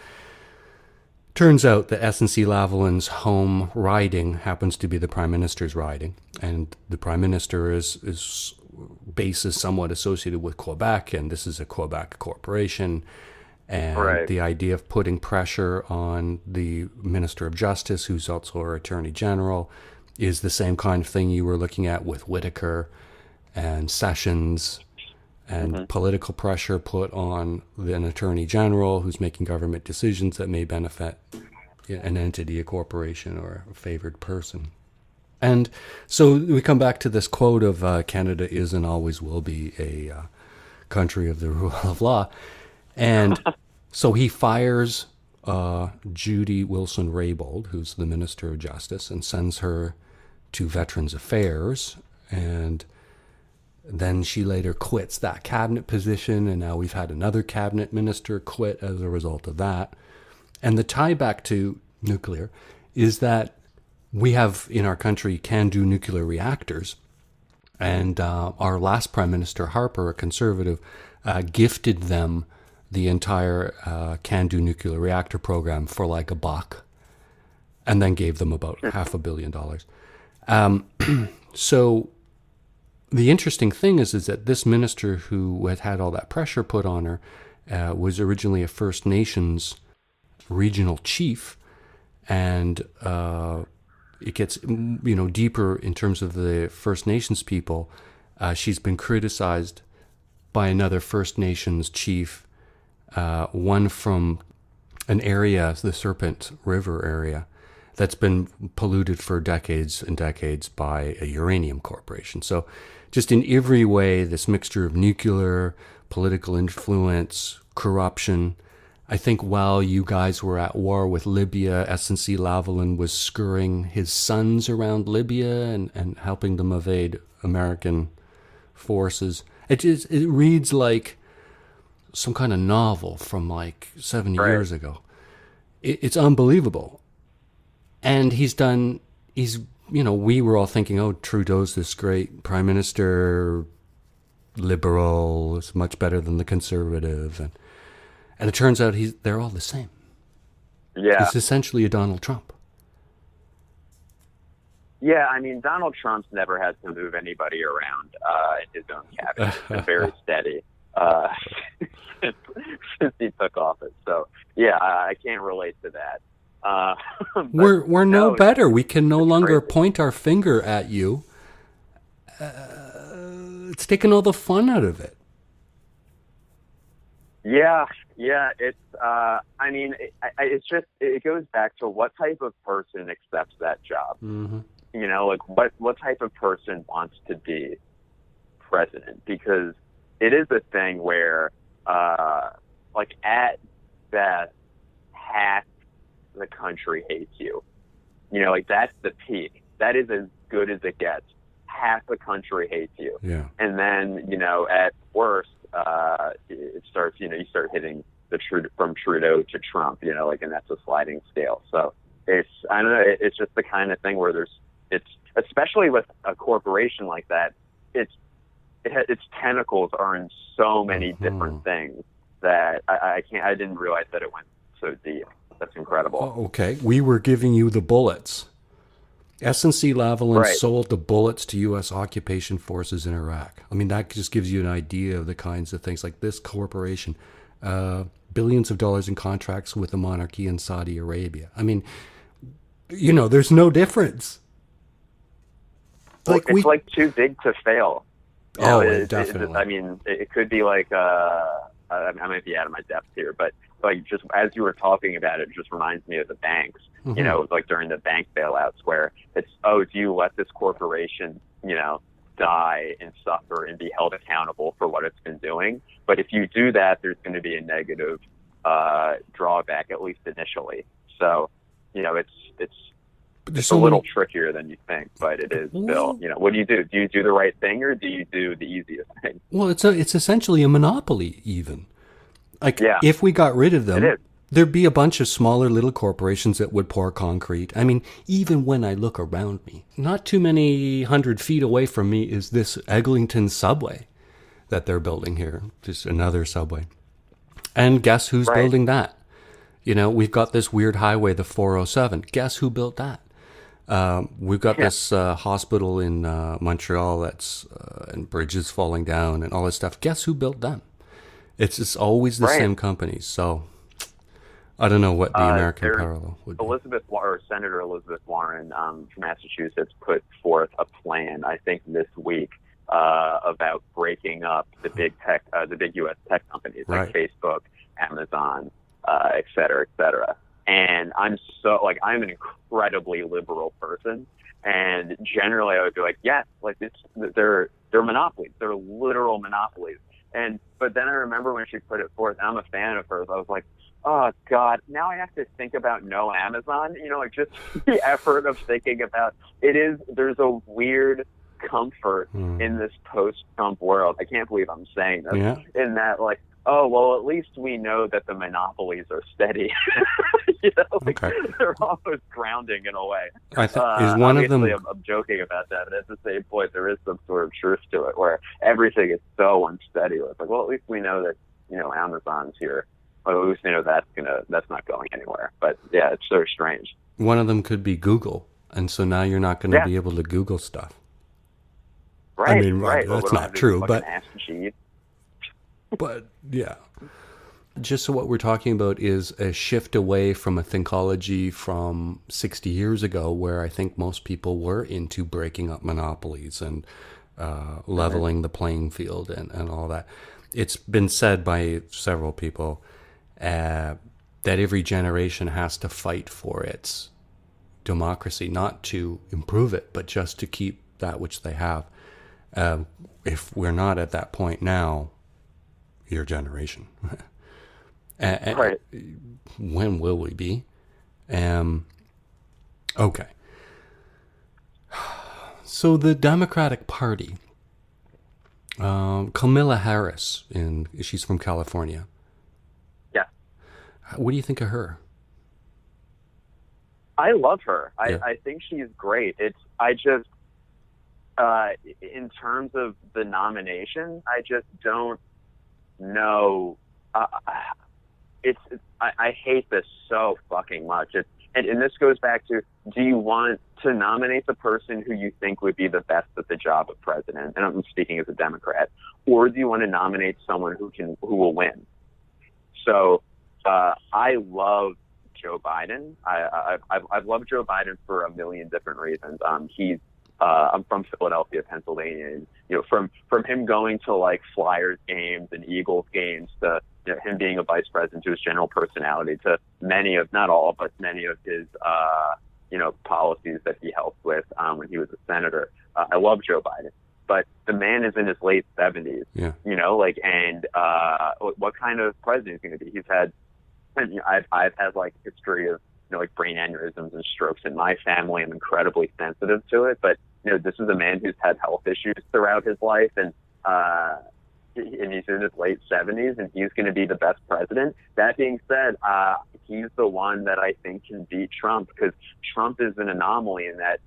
Turns out that SNC-Lavalin's home riding happens to be the Prime Minister's riding, and the Prime Minister is base is somewhat associated with Quebec, and this is a Quebec corporation. And Right. the idea of putting pressure on the Minister of Justice, who's also our Attorney General, is the same kind of thing you were looking at with Whitaker and Sessions, and political pressure put on an Attorney General who's making government decisions that may benefit an entity, a corporation, or a favored person. And so we come back to this quote of Canada is and always will be a country of the rule of law. And so he fires Judy Wilson-Raybould, who's the Minister of Justice, and sends her to Veterans Affairs. And then she later quits that cabinet position, and now we've had another cabinet minister quit as a result of that. And the tie back to nuclear is that we have in our country can-do nuclear reactors. And our last Prime Minister, Harper, a conservative, gifted them the entire can-do nuclear reactor program for like $1, and then gave them about $500 million. So the interesting thing is that this minister who had all that pressure put on her was originally a First Nations regional chief, and it gets deeper in terms of the First Nations people. She's been criticized by another First Nations chief, one from an area, the Serpent River area, that's been polluted for decades and decades by a uranium corporation. So just in every way, this mixture of nuclear, political influence, corruption. I think while you guys were at war with Libya, SNC-Lavalin was scurrying his sons around Libya and helping them evade American forces. It reads like some kind of novel from like 70 years ago. It's unbelievable. And we were all thinking, oh, Trudeau's this great prime minister, liberal, is much better than the conservative. And it turns out they're all the same. Yeah. He's essentially a Donald Trump. Yeah, I mean, Donald Trump's never had to move anybody around in his own cabinet. He's been very steady since he took office. So, yeah, I can't relate to that. We're no better. We can no longer point our finger at you. It's taken all the fun out of it. Yeah. It's. I mean, it goes back to what type of person accepts that job. Mm-hmm. Like what type of person wants to be president? Because it is a thing where, like at best, half the country hates you. Like that's the peak. That is as good as it gets. Half the country hates you. Yeah. And then, at worst, it starts, you start hitting from Trudeau to Trump, and that's a sliding scale. So I don't know, it's just the kind of thing where it's especially with a corporation like that, its tentacles are in so many different things that I didn't realize that it went so deep. That's incredible. Oh, okay. We were giving you the bullets. SNC-Lavalin sold the bullets to U.S. occupation forces in Iraq. I mean, that just gives you an idea of the kinds of things like this corporation. Billions of dollars in contracts with the monarchy in Saudi Arabia. I mean, there's no difference. Well, it's like too big to fail. Definitely. It could be like, I might be out of my depth here, but like just as you were talking about it, just reminds me of the banks, like during the bank bailouts where it's, do you let this corporation, die and suffer and be held accountable for what it's been doing? But if you do that, there's going to be a negative drawback, at least initially. So, it's a little trickier than you think, but it is still, what do? Do you do the right thing or do you do the easiest thing? Well, it's essentially a monopoly even. If we got rid of them, there'd be a bunch of smaller little corporations that would pour concrete. I mean, even when I look around me, not too many 100 feet away from me is this Eglinton subway that they're building here. Just another subway. And guess who's building that? We've got this weird highway, the 407. Guess who built that? We've got this hospital in Montreal that's and bridges falling down and all this stuff. Guess who built them? It's always the same companies. So I don't know what the American parallel would be. Senator Elizabeth Warren from Massachusetts put forth a plan, I think this week, about breaking up the big U.S. tech companies like Facebook, Amazon, et cetera, et cetera. And I'm an incredibly liberal person, and generally I would be like, yes, they're monopolies, they're literal monopolies. But then I remember when she put it forth, and I'm a fan of hers, I was like, oh God, now I have to think about no Amazon, just the effort of thinking about there's a weird comfort in this post-Trump world. I can't believe I'm saying this, in that at least we know that the monopolies are steady. They're almost grounding in a way. I think is one of them. I'm joking about that, but at the same point, there is some sort of truth to it, where everything is so unsteady. It's like, well, at least we know that Amazon's here. Well, at least we know that's not going anywhere. But yeah, it's so strange. One of them could be Google, and so now you're not going to be able to Google stuff. Right. I mean, right. That's not true, but. But But yeah, just so what we're talking about is a shift away from a thinkology from 60 years ago, where I think most people were into breaking up monopolies and leveling the playing field and all that. It's been said by several people that every generation has to fight for its democracy, not to improve it, but just to keep that which they have. If we're not at that point now, your generation. Right. When will we be? Okay. So the Democratic Party, Kamala Harris, she's from California. Yeah. What do you think of her? I love her. I think she's great. I just, in terms of the nomination, I just don't know. I hate this so fucking much. And this goes back to, do you want to nominate the person who you think would be the best at the job of president? And I'm speaking as a Democrat. Or do you want to nominate someone who will win? So I love Joe Biden. I've loved Joe Biden for a million different reasons. I'm from Philadelphia, Pennsylvania, and from him going to Flyers games and Eagles games to him being a vice president, to his general personality, to many of, not all, but many of his policies that he helped with when he was a senator. I love Joe Biden, but the man is in his late 70s. Yeah. What kind of president is he going to be? He's had, I've had history of brain aneurysms and strokes in my family. I'm incredibly sensitive to it, but this is a man who's had health issues throughout his life, and he's in his late 70s, and he's going to be the best president. That being said, he's the one that I think can beat Trump, because Trump is an anomaly in that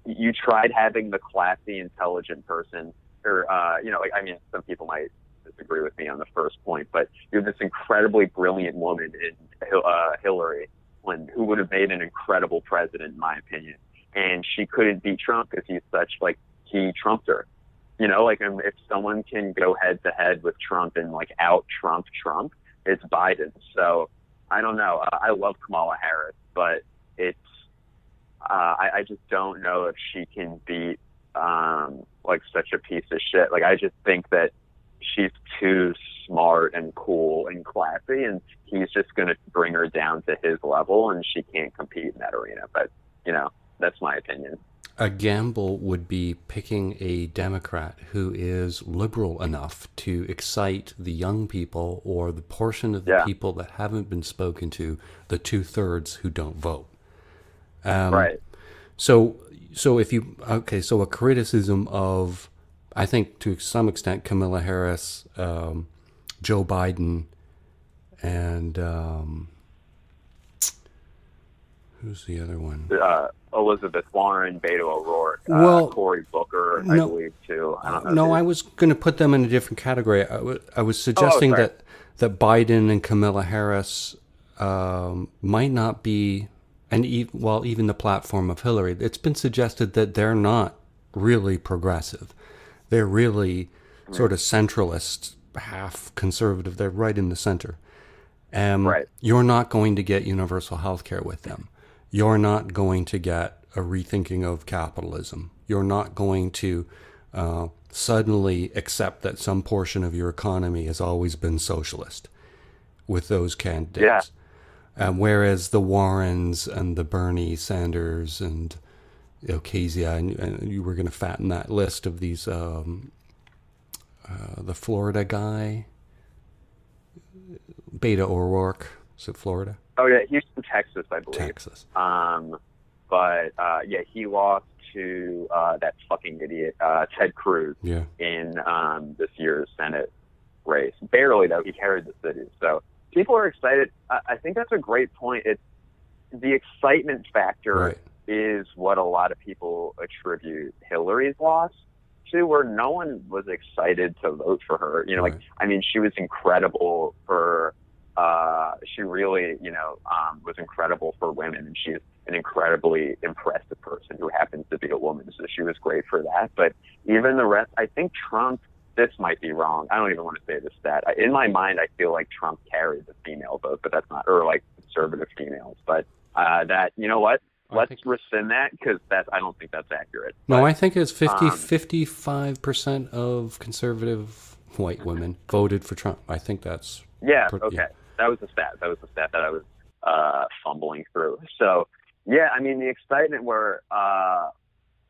you tried having the classy, intelligent person, or some people might disagree with me on the first point, but you're this incredibly brilliant woman in Hillary, who would have made an incredible president, in my opinion. And she couldn't beat Trump because he's such, he trumped her. If someone can go head to head with Trump and out Trump, it's Biden. So I don't know. I love Kamala Harris, but I just don't know if she can beat like such a piece of shit. Like, I just think that she's too smart and cool and classy, and he's just going to bring her down to his level, and she can't compete in that arena. But, that's my opinion. A gamble would be picking a Democrat who is liberal enough to excite the young people, or the portion of the people that haven't been spoken to, the 2/3 who don't vote. Right. So a criticism of, I think to some extent, Kamala Harris, Joe Biden, and who's the other one? Elizabeth Warren, Beto O'Rourke, Cory Booker, I believe too. I don't know. No, I was going to put them in a different category. I was suggesting that Biden and Kamala Harris might not be, and even the platform of Hillary, it's been suggested that they're not really progressive. They're really sort of centralist, half conservative. They're right in the center. Right. You're not going to get universal health care with them. You're not going to get a rethinking of capitalism. You're not going to suddenly accept that some portion of your economy has always been socialist with those candidates. Yeah. Whereas the Warrens and the Bernie Sanders and Ocasio, and you were going to fatten that list of these, the Florida guy, Beto O'Rourke, is it Florida? Oh, yeah, he's from Texas, I believe. Texas. He lost to that fucking idiot, Ted Cruz, in this year's Senate race. Barely, though. He carried the city. So people are excited. I think that's a great point. It's the excitement factor is what a lot of people attribute Hillary's loss to, where no one was excited to vote for her. She was incredible for... she really, was incredible for women, and she's an incredibly impressive person who happens to be a woman, so she was great for that. But even the rest, I think Trump, this might be wrong, I don't even want to say this stat. In my mind, I feel like Trump carried the female vote, but that's not, or like conservative females. But let's rescind that, because I don't think that's accurate. No, I think it's 55% of conservative white women voted for Trump. I think that's... Yeah, okay. Yeah. That was the stat that I was fumbling through. So, the excitement where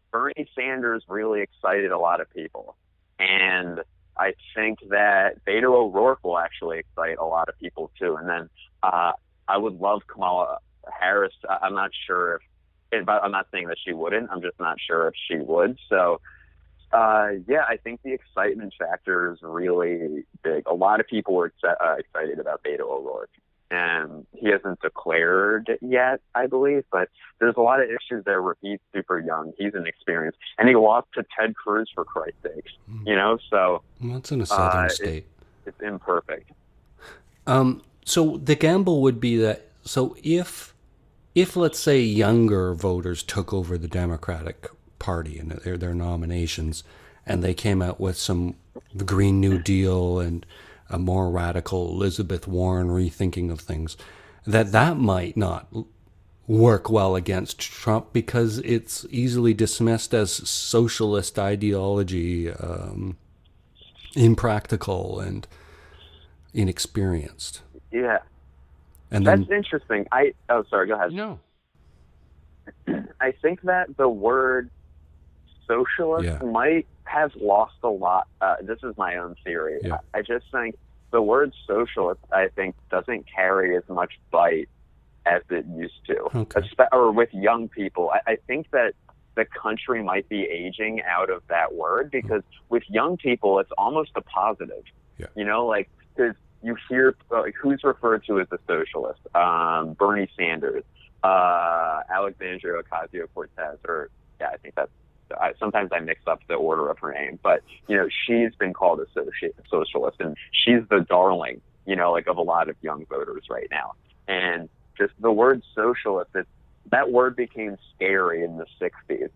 Bernie Sanders really excited a lot of people. And I think that Beto O'Rourke will actually excite a lot of people too. And then I would love Kamala Harris. I'm not sure I'm not saying that she wouldn't. I'm just not sure if she would. So, I think the excitement factor is really big. A lot of people were excited about Beto O'Rourke, and he hasn't declared yet, I believe, but there's a lot of issues there where he's super young. He's inexperienced, and he lost to Ted Cruz, for Christ's sakes, so... Well, it's in a southern state. It's imperfect. So the gamble would be that, so if let's say younger voters took over the Democratic Party and their nominations, and they came out with the Green New Deal and a more radical Elizabeth Warren rethinking of things, that might not work well against Trump, because it's easily dismissed as socialist ideology, impractical and inexperienced. Yeah. And that's interesting. Sorry, go ahead. No. I think that the word socialist might have lost a lot. This is my own theory. Yeah. I just think the word socialist, I think, doesn't carry as much bite as it used to, or with young people. I think that the country might be aging out of that word, because with young people, it's almost a positive. Yeah. Because you hear who's referred to as a socialist, Bernie Sanders, Alexandria Ocasio-Cortez, I think that's, sometimes I mix up the order of her name, but, she's been called a socialist, and she's the darling, of a lot of young voters right now. And just the word socialist, that word became scary in the 60s.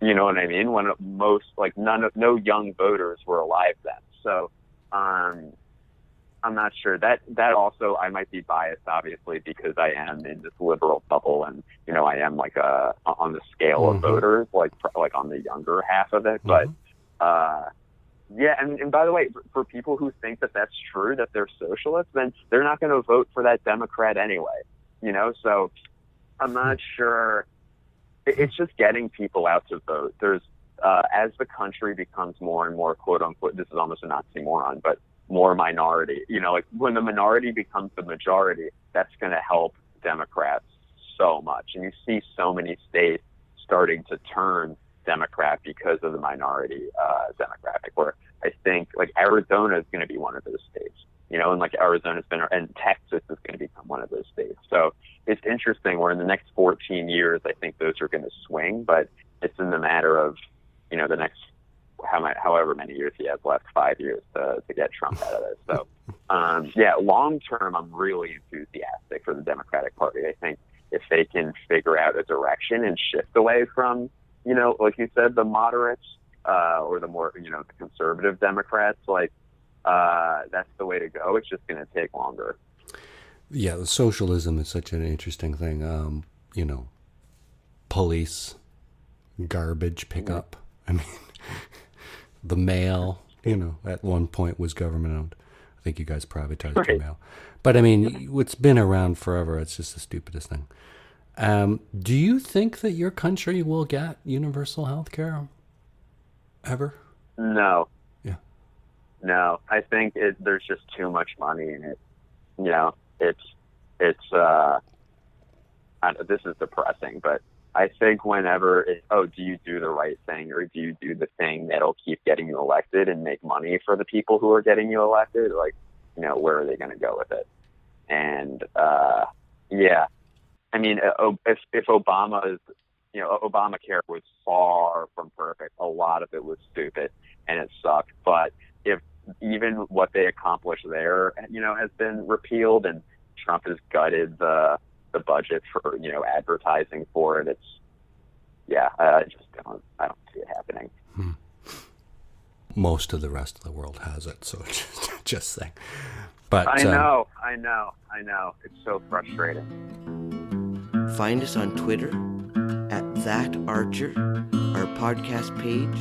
You know what I mean? When most, no young voters were alive then. So, I'm not sure. That also, I might be biased, obviously, because I am in this liberal bubble, and I am like on the scale of voters, like on the younger half of it. But yeah, and by the way, for people who think that that's true, that they're socialists, then they're not going to vote for that Democrat anyway. So I'm not sure. It's just getting people out to vote. There's as the country becomes more and more, quote unquote, this is almost an oxymoron, but more minority, like when the minority becomes the majority, that's going to help Democrats so much. And you see so many states starting to turn Democrat because of the minority demographic, where I think like Arizona is going to be one of those states, and like Arizona's been, and Texas is going to become one of those states. So it's interesting where in the next 14 years, I think those are going to swing, but it's in the matter of, the next however many years he has left, 5 years to get Trump out of this. So, yeah, long term, I'm really enthusiastic for the Democratic Party. I think if they can figure out a direction and shift away from, like you said, the moderates or the more, the conservative Democrats, that's the way to go. It's just going to take longer. Yeah, the socialism is such an interesting thing. Police, garbage pickup. I mean, the mail, at one point was government owned. I think you guys privatized the mail. But I mean, it's been around forever. It's just the stupidest thing. Do you think that your country will get universal health care ever? No. Yeah. No, I think there's just too much money in it. This is depressing, but I think whenever do you do the right thing, or do you do the thing that'll keep getting you elected and make money for the people who are getting you elected? Where are they going to go with it? And, yeah, I mean, if Obama is, Obamacare was far from perfect. A lot of it was stupid and it sucked. But if even what they accomplished there, has been repealed, and Trump has gutted the budget for, advertising for it, I don't see it happening. Most of the rest of the world has it, so just saying. But I know. It's so frustrating. Find us on Twitter at @ThatArcher, our podcast page,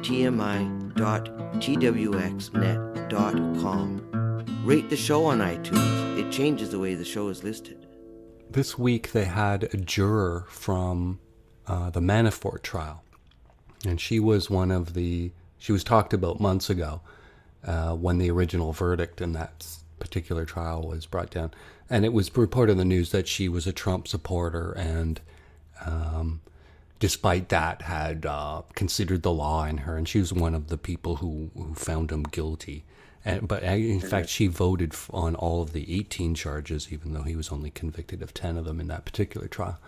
tmi.twxnet.com. Rate the show on iTunes. It changes the way the show is listed. This week they had a juror from the Manafort trial, and she was she was talked about months ago when the original verdict in that particular trial was brought down. And it was reported in the news that she was a Trump supporter, and despite that had considered the law in her, and she was one of the people who found him guilty. But in fact, she voted on all of the 18 charges, even though he was only convicted of 10 of them in that particular trial.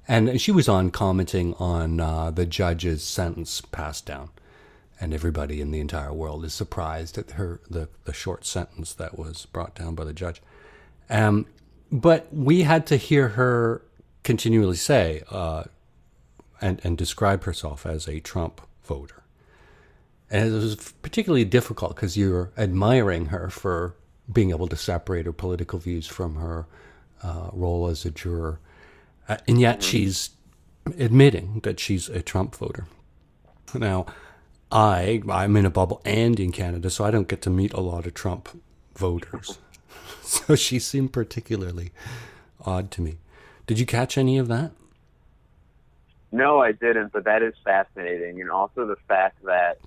And she was on commenting on the judge's sentence passed down. And everybody in the entire world is surprised at the short sentence that was brought down by the judge. But we had to hear her continually say and describe herself as a Trump voter. And it was particularly difficult because you're admiring her for being able to separate her political views from her role as a juror. And yet she's admitting that she's a Trump voter. Now, I'm in a bubble and in Canada, so I don't get to meet a lot of Trump voters. So she seemed particularly odd to me. Did you catch any of that? No, I didn't, but that is fascinating. And also the fact that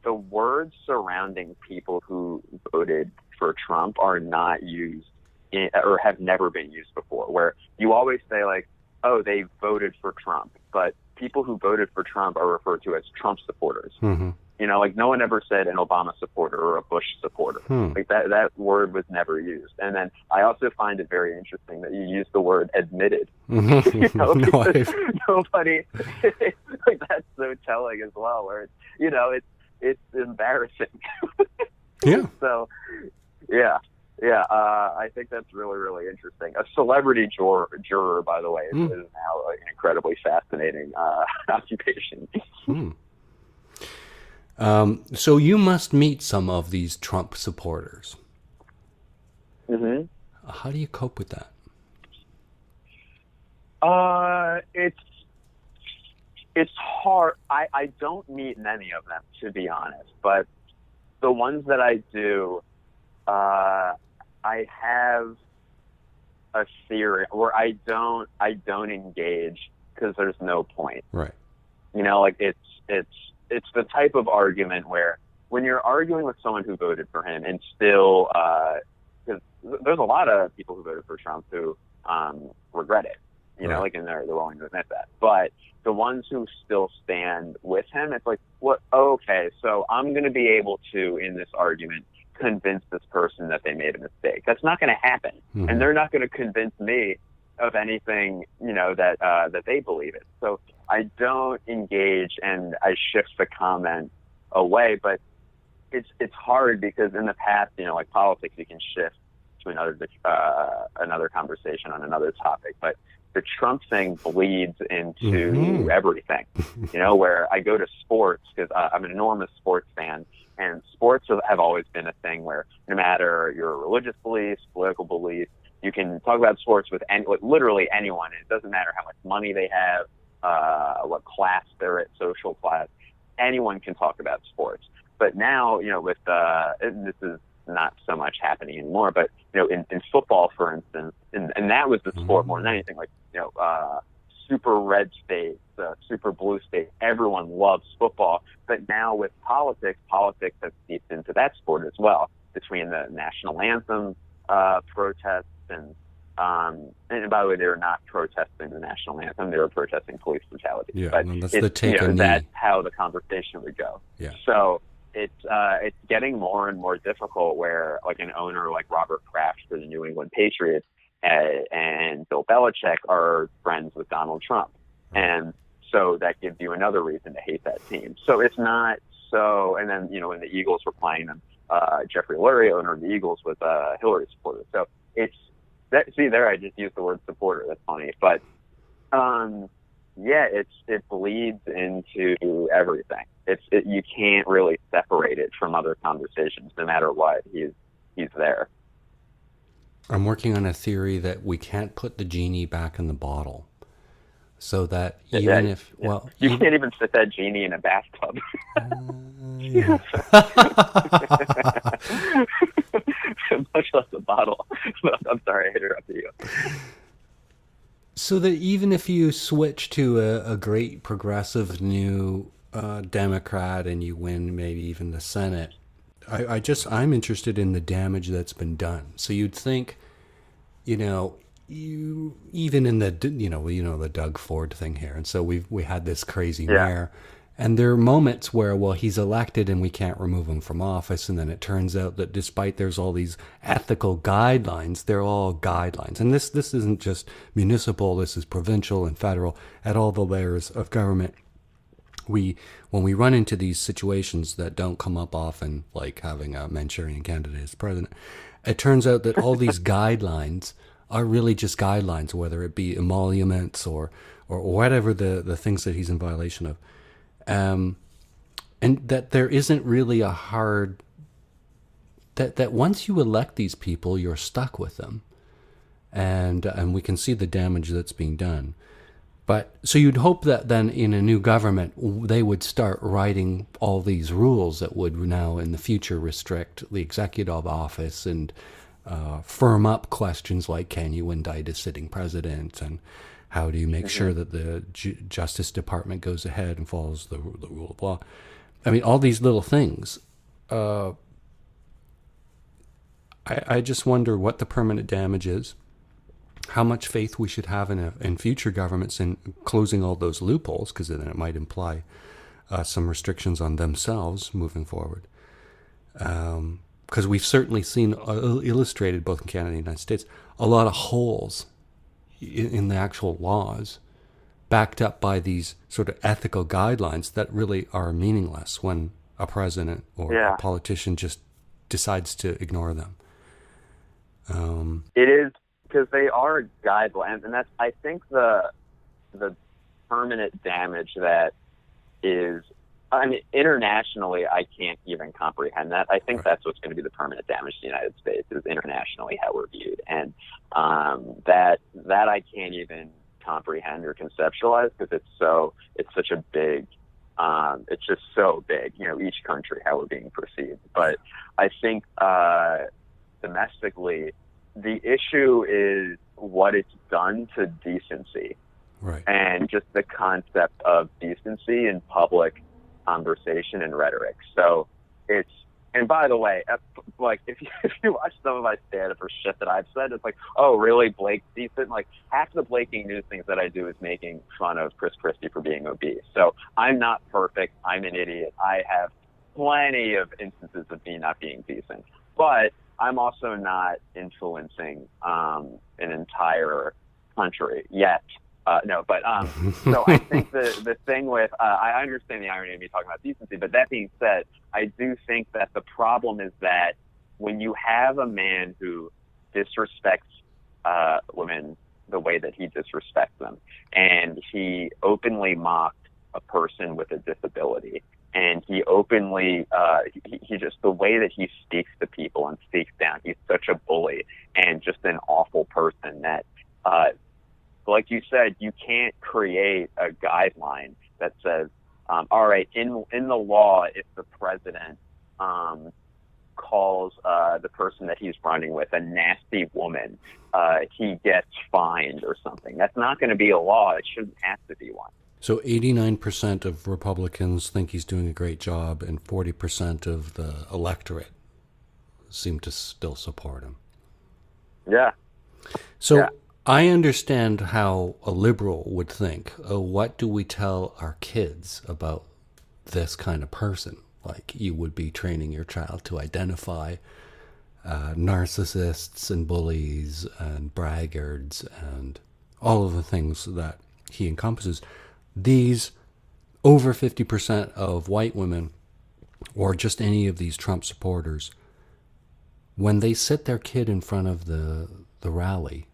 the words surrounding people who voted for Trump are not used or have never been used before, where you always say oh, they voted for Trump, but people who voted for Trump are referred to as Trump supporters. Mm-hmm. No one ever said an Obama supporter or a Bush supporter. That word was never used. And then I also find it very interesting that you use the word admitted. Nobody, that's so telling as well, where it's embarrassing. Yeah. So, yeah. I think that's really, really interesting. A celebrity juror, by the way, is now an incredibly fascinating occupation. So you must meet some of these Trump supporters. Mm-hmm. How do you cope with that? It's hard. I don't meet many of them, to be honest, but the ones that I do, I have a theory where I don't engage because there's no point. Right. You know, like it's the type of argument where when you're arguing with someone who voted for him and still, because there's a lot of people who voted for Trump who regret it. You know, Right. like, and they're willing to admit that. But the ones who still stand with him, it's like, what? Okay, so I'm going to be able to, in this argument, convince this person that they made a mistake. That's not going to happen, Mm-hmm. and they're not going to convince me of anything, you know, that they believe in. So I don't engage, and I shift the comment away. But it's hard because in the past, you know, like politics, you can shift to another conversation on another topic, but the Trump thing bleeds into Mm-hmm. everything, you know, where I go to sports because I'm an enormous sports fan, and sports have always been a thing where no matter your religious beliefs, political beliefs, you can talk about sports with literally anyone. It doesn't matter how much money they have, what class they're at, social class. Anyone can talk about sports. But now, you know, with and this is not so much happening anymore, but, you know, in football, for instance, and that was the sport more than anything, like, you know, super red states, super blue states, everyone loves football. But now with politics has seeped into that sport as well, between the national anthem protests and by the way, they were not protesting the national anthem; they were protesting police brutality. Yeah, but well, that's the take a knee. That's how the conversation would go. Yeah. So it's getting more and more difficult. Where like an owner like Robert Kraft for the New England Patriots and Bill Belichick are friends with Donald Trump, and so that gives you another reason to hate that team. So it's not so. And then, you know, when the Eagles were playing them, Jeffrey Lurie, owner of the Eagles, was a Hillary supporter. So it's that. See there, I just used the word supporter. That's funny, but yeah, it bleeds into everything. You can't really separate it from other conversations, no matter what. He's there. I'm working on a theory that we can't put the genie back in the bottle, so that even if you can't even fit that genie in a bathtub. Yeah. Much less a bottle. I'm sorry, I interrupted you. So that even if you switch to a great progressive new Democrat and you win maybe even the Senate, I'm interested in the damage that's been done. So you'd think, you know, even in the the Doug Ford thing here, and so we had this crazy mayor, and there are moments where, well, he's elected and we can't remove him from office, and then it turns out that despite there's all these ethical guidelines, they're all guidelines, and this isn't just municipal, this is provincial and federal at all the layers of government. When we run into these situations that don't come up often, like having a Manchurian candidate as president, it turns out that all these guidelines are really just guidelines, whether it be emoluments or whatever the things that he's in violation of. And that there isn't really a hard... That once you elect these people, you're stuck with them. And we can see the damage that's being done. But so you'd hope that then in a new government, they would start writing all these rules that would now in the future restrict the executive office and firm up questions like, can you indict a sitting president? And how do you make sure that the Justice Department goes ahead and follows the rule of law? I mean, all these little things. I just wonder what the permanent damage is. How much faith we should have in future governments in closing all those loopholes, because then it might imply some restrictions on themselves moving forward. Because we've certainly seen illustrated, both in Canada and the United States, a lot of holes in the actual laws, backed up by these sort of ethical guidelines that really are meaningless when a president or a politician just decides to ignore them. It is. Because they are guidelines, and that's, I think, the permanent damage that is, I mean, internationally, I can't even comprehend that. I think that's what's going to be the permanent damage to the United States is internationally how we're viewed, and that I can't even comprehend or conceptualize because it's such a big, it's just so big. You know, each country how we're being perceived. But I think domestically, the issue is what it's done to decency, Right. and just the concept of decency in public conversation and rhetoric. So it's, and by the way, like if you watch some of my stand-up or shit that I've said, it's like, oh really, Blake's decent? Like half the Blaking News things that I do is making fun of Chris Christie for being obese. So I'm not perfect. I'm an idiot. I have plenty of instances of me not being decent, but I'm also not influencing an entire country yet. So I think the thing with, I understand the irony of me talking about decency, but that being said, I do think that the problem is that when you have a man who disrespects women the way that he disrespects them, and he openly mocked a person with a disability, and he openly, he just, the way that he speaks to people and speaks down, he's such a bully and just an awful person that, like you said, you can't create a guideline that says, all right, in the law, if the president calls the person that he's running with a nasty woman, he gets fined or something. That's not going to be a law. It shouldn't have to be one. So 89% of Republicans think he's doing a great job, and 40% of the electorate seem to still support him. Yeah. So yeah. I understand how a liberal would think. What do we tell our kids about this kind of person? Like, you would be training your child to identify narcissists and bullies and braggarts and all of the things that he encompasses. These over 50% of white women, or just any of these Trump supporters, when they sit their kid in front of the rally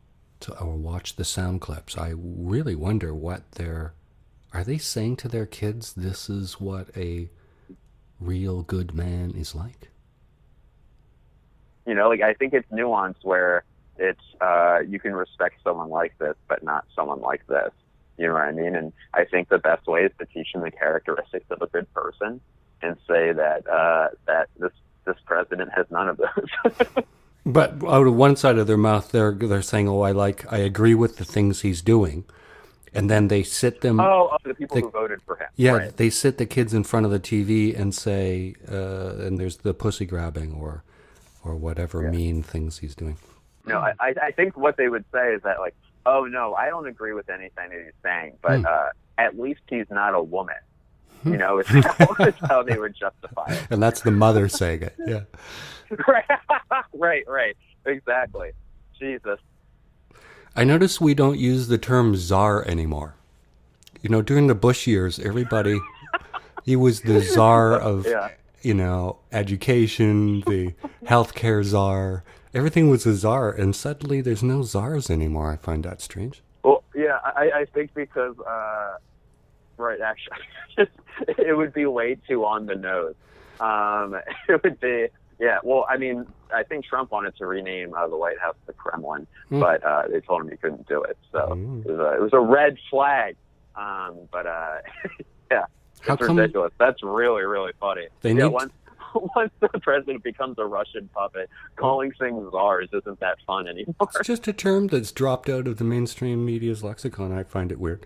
or watch the sound clips, I really wonder what are they saying to their kids, this is what a real good man is like? You know, like, I think it's nuanced where it's, you can respect someone like this, but not someone like this. You know what I mean? And I think the best way is to teach them the characteristics of a good person and say that, that this president has none of those. But out of one side of their mouth, they're saying, "Oh, I agree with the things he's doing," and then they sit them. Oh, the people who voted for him. Yeah, right. They sit the kids in front of the TV and say, and there's the pussy grabbing or whatever mean things he's doing. No, I think what they would say is that, like, oh no, I don't agree with anything that he's saying, but at least he's not a woman. You know, it's how they would justify it. And that's the mother saying it. Yeah. Right. Exactly. Jesus. I notice we don't use the term czar anymore. You know, during the Bush years, everybody, he was the czar of, education, the healthcare czar. Everything was a czar, and suddenly there's no czars anymore. I find that strange. Well, yeah, I think because, actually, it would be way too on the nose. It would be, yeah, well, I mean, I think Trump wanted to rename the White House the Kremlin, but they told him he couldn't do it. So it was a red flag. Yeah, it's ridiculous. That's really, really funny. Once the president becomes a Russian puppet, calling things czars isn't that fun anymore. It's just a term that's dropped out of the mainstream media's lexicon. I find it weird.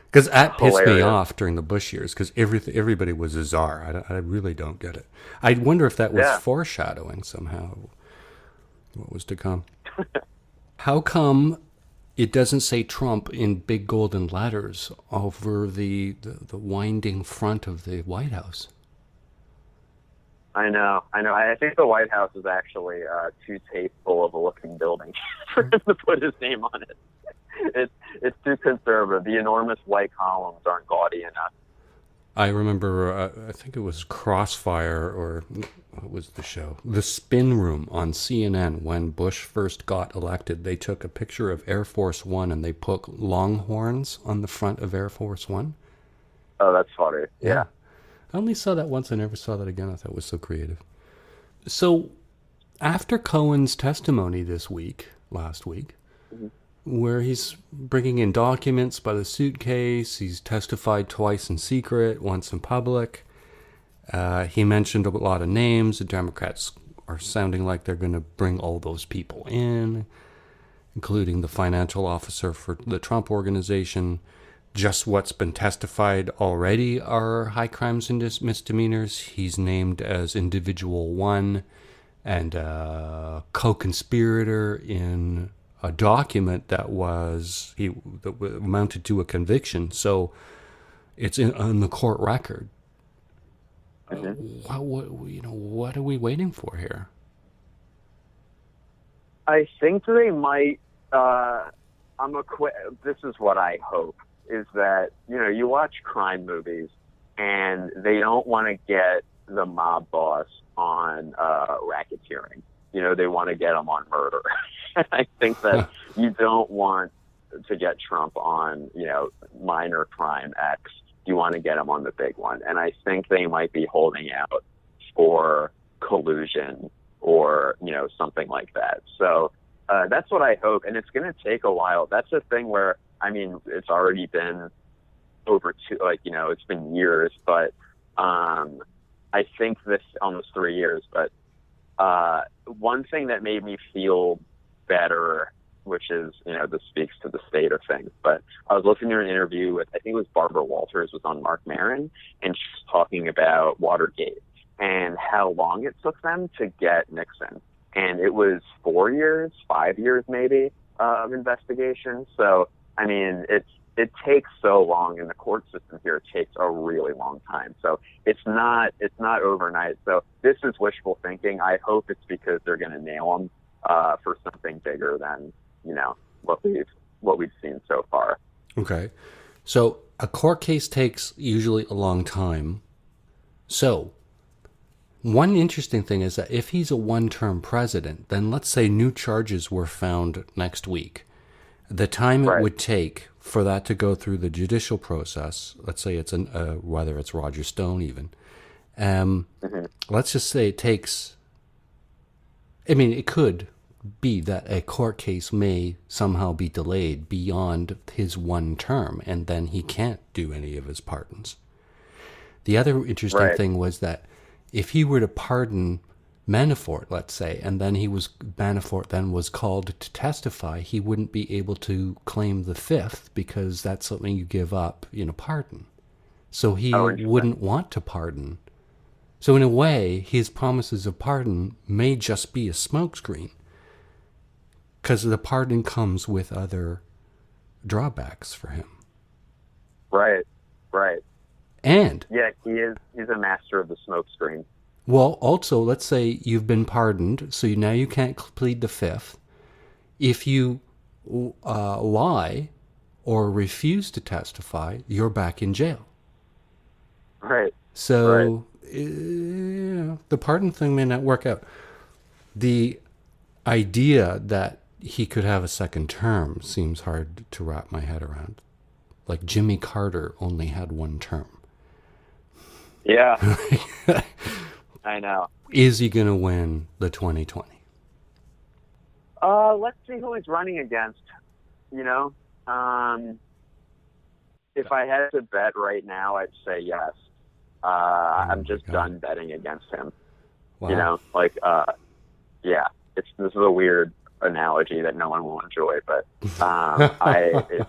Because that pissed me off during the Bush years, because everybody was a czar. I really don't get it. I wonder if that was foreshadowing somehow what was to come. How come it doesn't say Trump in big golden letters over the winding front of the White House? I know. I think the White House is actually too tasteful of a looking building for him to put his name on it. It's too conservative. The enormous white columns aren't gaudy enough. I remember, I think it was Crossfire, or what was the show? The Spin Room on CNN. When Bush first got elected, they took a picture of Air Force One and they put longhorns on the front of Air Force One. Oh, that's funny. Yeah. I only saw that once. I never saw that again. I thought it was so creative. So, after Cohen's testimony last week, where he's bringing in documents by the suitcase, he's testified twice in secret, once in public. He mentioned a lot of names. The Democrats are sounding like they're going to bring all those people in, including the financial officer for the Trump organization. Just what's been testified already are high crimes and misdemeanors. He's named as individual one and co-conspirator in a document that amounted to a conviction. So it's on the court record. What are we waiting for here? I think they might. This is what I hope, is that, you watch crime movies and they don't want to get the mob boss on racketeering. They want to get him on murder. I think that you don't want to get Trump on, minor crime X. You want to get him on the big one. And I think they might be holding out for collusion or, something like that. So that's what I hope. And it's going to take a while. That's a thing where, it's already been it's been years, but I think this almost 3 years. But one thing that made me feel better, which is, this speaks to the state of things, but I was listening to an interview with, I think it was Barbara Walters, was on Mark Maron, and she's talking about Watergate and how long it took them to get Nixon. And it was 4 years, 5 years maybe, of investigation. So, it takes so long, and the court system here takes a really long time. So it's not overnight. So this is wishful thinking. I hope it's because they're going to nail him for something bigger than, what we've seen so far. Okay. So a court case takes usually a long time. So one interesting thing is that if he's a one-term president, then let's say new charges were found next week. The time it would take for that to go through the judicial process, let's say it's whether it's Roger Stone even, let's just say it takes, it could be that a court case may somehow be delayed beyond his one term, and then he can't do any of his pardons. The other interesting thing was that if he were to pardon Manafort, let's say, and then Manafort then was called to testify, he wouldn't be able to claim the fifth because that's something you give up in a pardon. So he wouldn't want to pardon. So in a way, his promises of pardon may just be a smokescreen, because the pardon comes with other drawbacks for him. Right. And yeah, he's a master of the smokescreen. Well, also, let's say you've been pardoned, so now you can't plead the fifth. If you lie or refuse to testify, you're back in jail. Right. So the pardon thing may not work out. The idea that he could have a second term seems hard to wrap my head around. Like Jimmy Carter only had one term. Yeah. I know. Is he going to win the 2020? Let's see who he's running against. If I had to bet right now, I'd say yes. I'm just done betting against him. Wow. Yeah. This is a weird analogy that no one will enjoy, but it's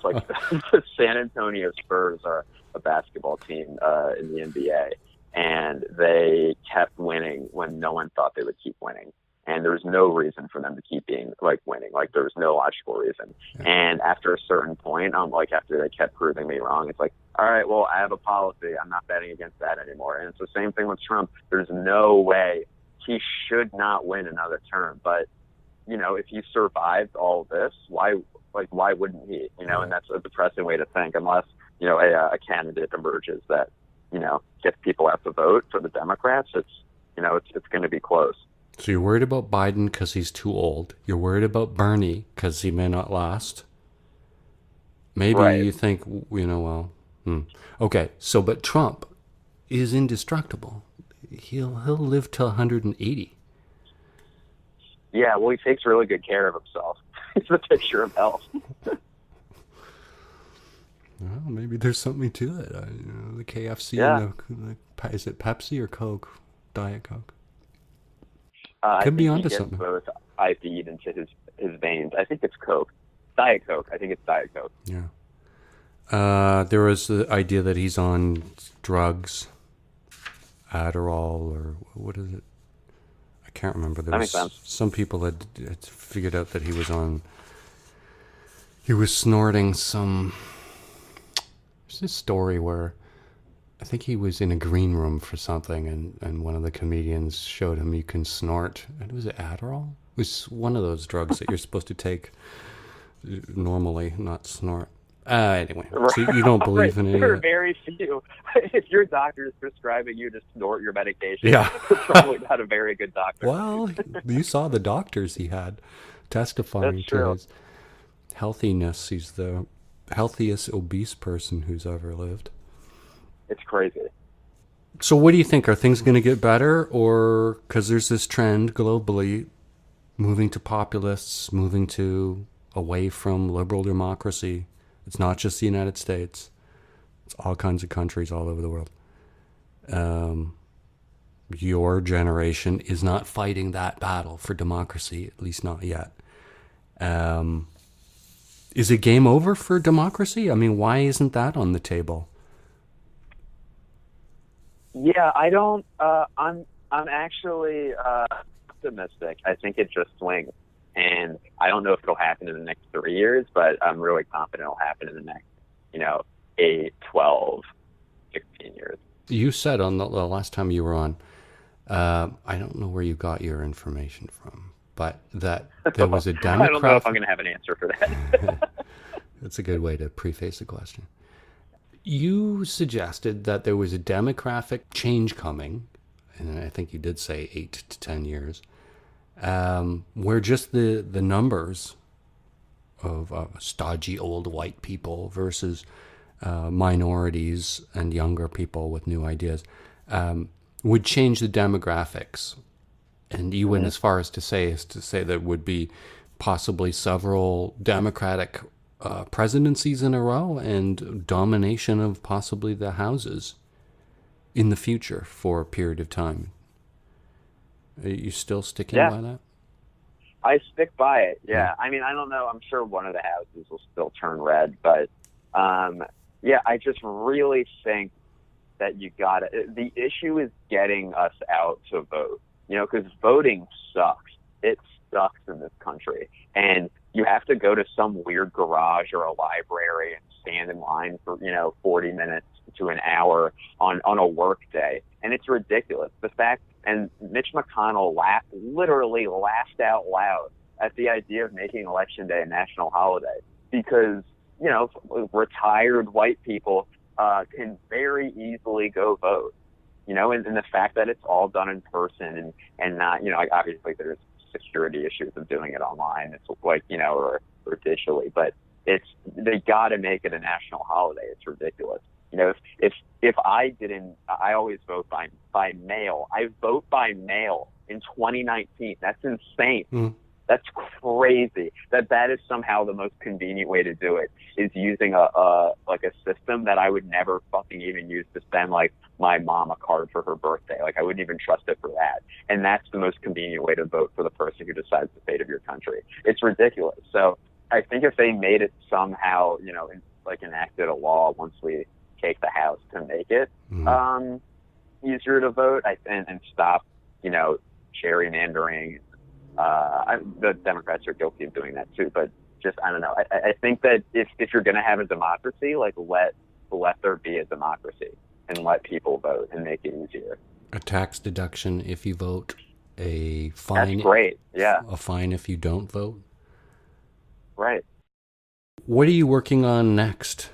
like the San Antonio Spurs are a basketball team in the NBA. And they kept winning when no one thought they would keep winning. And there was no reason for them to keep winning. There was no logical reason. Yeah. And after a certain point, after they kept proving me wrong, it's like, all right, well, I have a policy. I'm not betting against that anymore. And it's the same thing with Trump. There's no way he should not win another term. But, if he survived all this, why wouldn't he? And that's a depressing way to think, unless, a candidate emerges that, gets people out to vote for the Democrats. It's going to be close. So you're worried about Biden because he's too old. You're worried about Bernie because he may not last. Maybe you think, Okay, so but Trump, is indestructible. He'll live till 180. Yeah, well, he takes really good care of himself. He's a picture of health. Well, maybe there's something to it. The KFC Yeah. and is it Pepsi or Coke? Diet Coke. I Could be think onto he gets something. both IV'd into his veins. I think it's Coke. Diet Coke. I think it's Diet Coke. Yeah. There was the idea that he's on drugs, Adderall, or what is it? I can't remember. That makes sense. Some people had figured out that he was snorting some. There's this story where I think he was in a green room for something, and one of the comedians showed him you can snort. And was it Adderall? It was one of those drugs that you're supposed to take normally, not snort. Anyway, so you don't believe in any There of are it. very few. If your doctor is prescribing you to snort your medication, Yeah. you're probably not a very good doctor. Well, you saw the doctors he had testifying That's to true. his healthiness. He's the healthiest obese person who's ever lived. It's crazy. So what do you think? Are things going to get better? Or, because there's this trend globally, moving to populists, moving to away from liberal democracy. It's not just the United States. It's all kinds of countries all over the world. Your generation is not fighting that battle for democracy, at least not yet. Is it game over for democracy? I mean, why isn't that on the table? Yeah, I don't. I'm actually optimistic. I think it just swings, and I don't know if it'll happen in the next 3 years, but I'm really confident it'll happen in the next, 8, 12, 16 years. You said on the last time you were on, I don't know where you got your information from, but that there was a Democrat. I don't know if I'm going to have an answer for that. That's a good way to preface the question. You suggested that there was a demographic change coming, and I think you did say 8 to 10 years, where just the numbers of stodgy old white people versus minorities and younger people with new ideas would change the demographics. And you went as far as to say there would be possibly several Democratic presidencies in a row and domination of possibly the houses in the future for a period of time. Are you still sticking by that? I stick by it. Yeah. I mean, I don't know. I'm sure one of the houses will still turn red, but I just really think that the issue is getting us out to vote, because voting sucks. It sucks in this country. And you have to go to some weird garage or a library and stand in line for, 40 minutes to an hour on a work day. And it's ridiculous. The fact, and Mitch McConnell literally laughed out loud at the idea of making Election Day a national holiday because, retired white people can very easily go vote, and the fact that it's all done in person and not, obviously there's security issues of doing it online. It's like, or digitally, but they got to make it a national holiday. It's ridiculous. If I always vote by mail. I vote by mail in 2019. That's insane. Mm. That's crazy. That is somehow the most convenient way to do it is using a system that I would never fucking even use to send like my mom a card for her birthday. Like I wouldn't even trust it for that. And that's the most convenient way to vote for the person who decides the fate of your country. It's ridiculous. So I think if they made it somehow, enacted a law once we take the House to make it easier to vote and stop, gerrymandering. The Democrats are guilty of doing that too, but just, I don't know. I think that if you're going to have a democracy, let there be a democracy and let people vote and make it easier. A tax deduction if you vote, a fine. That's great. Yeah. A fine if you don't vote. Right. What are you working on next?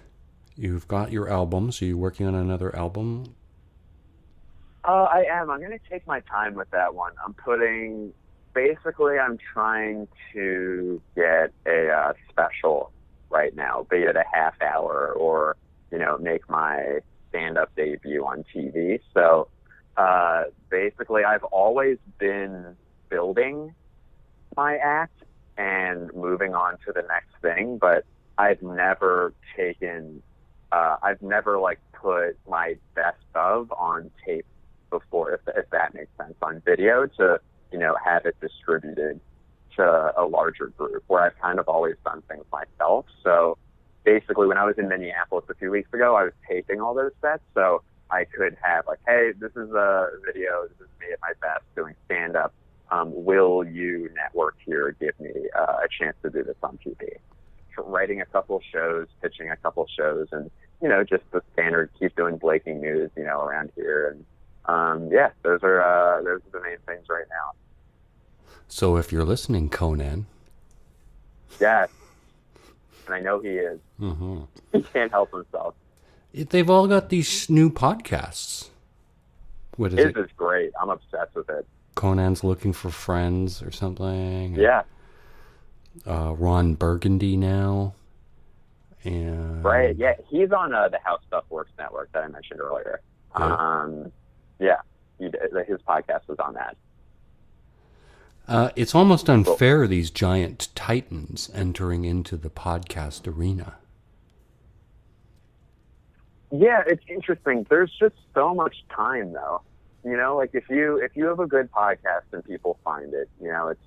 You've got your albums. Are you working on another album? I am. I'm going to take my time with that one. I'm trying to get a special right now, be it a half hour or, make my stand-up debut on TV. So basically, I've always been building my act and moving on to the next thing, but I've never like put my best of on tape before, if that makes sense, on video to, have it distributed to a larger group, where I've kind of always done things myself. So basically, when I was in Minneapolis a few weeks ago, I was taping all those sets, so I could have like, hey, this is a video, this is me at my best doing stand-up. Will you network here give me a chance to do this on TV? Writing a couple shows, pitching a couple shows, and, just the standard, keep doing Blaking news, around here. And those are the main things right now. So if you're listening, Conan. Yes. And I know he is. Mm-hmm. He can't help himself. They've all got these new podcasts. What is it? His is great. I'm obsessed with it. Conan's Looking for Friends or something. Yeah. Ron Burgundy now. And Right. Yeah. He's on the How Stuff Works network that I mentioned earlier. Yeah. His podcast was on that. It's almost unfair, these giant titans entering into the podcast arena. Yeah, it's interesting. There's just so much time, though. Like if you have a good podcast and people find it, it's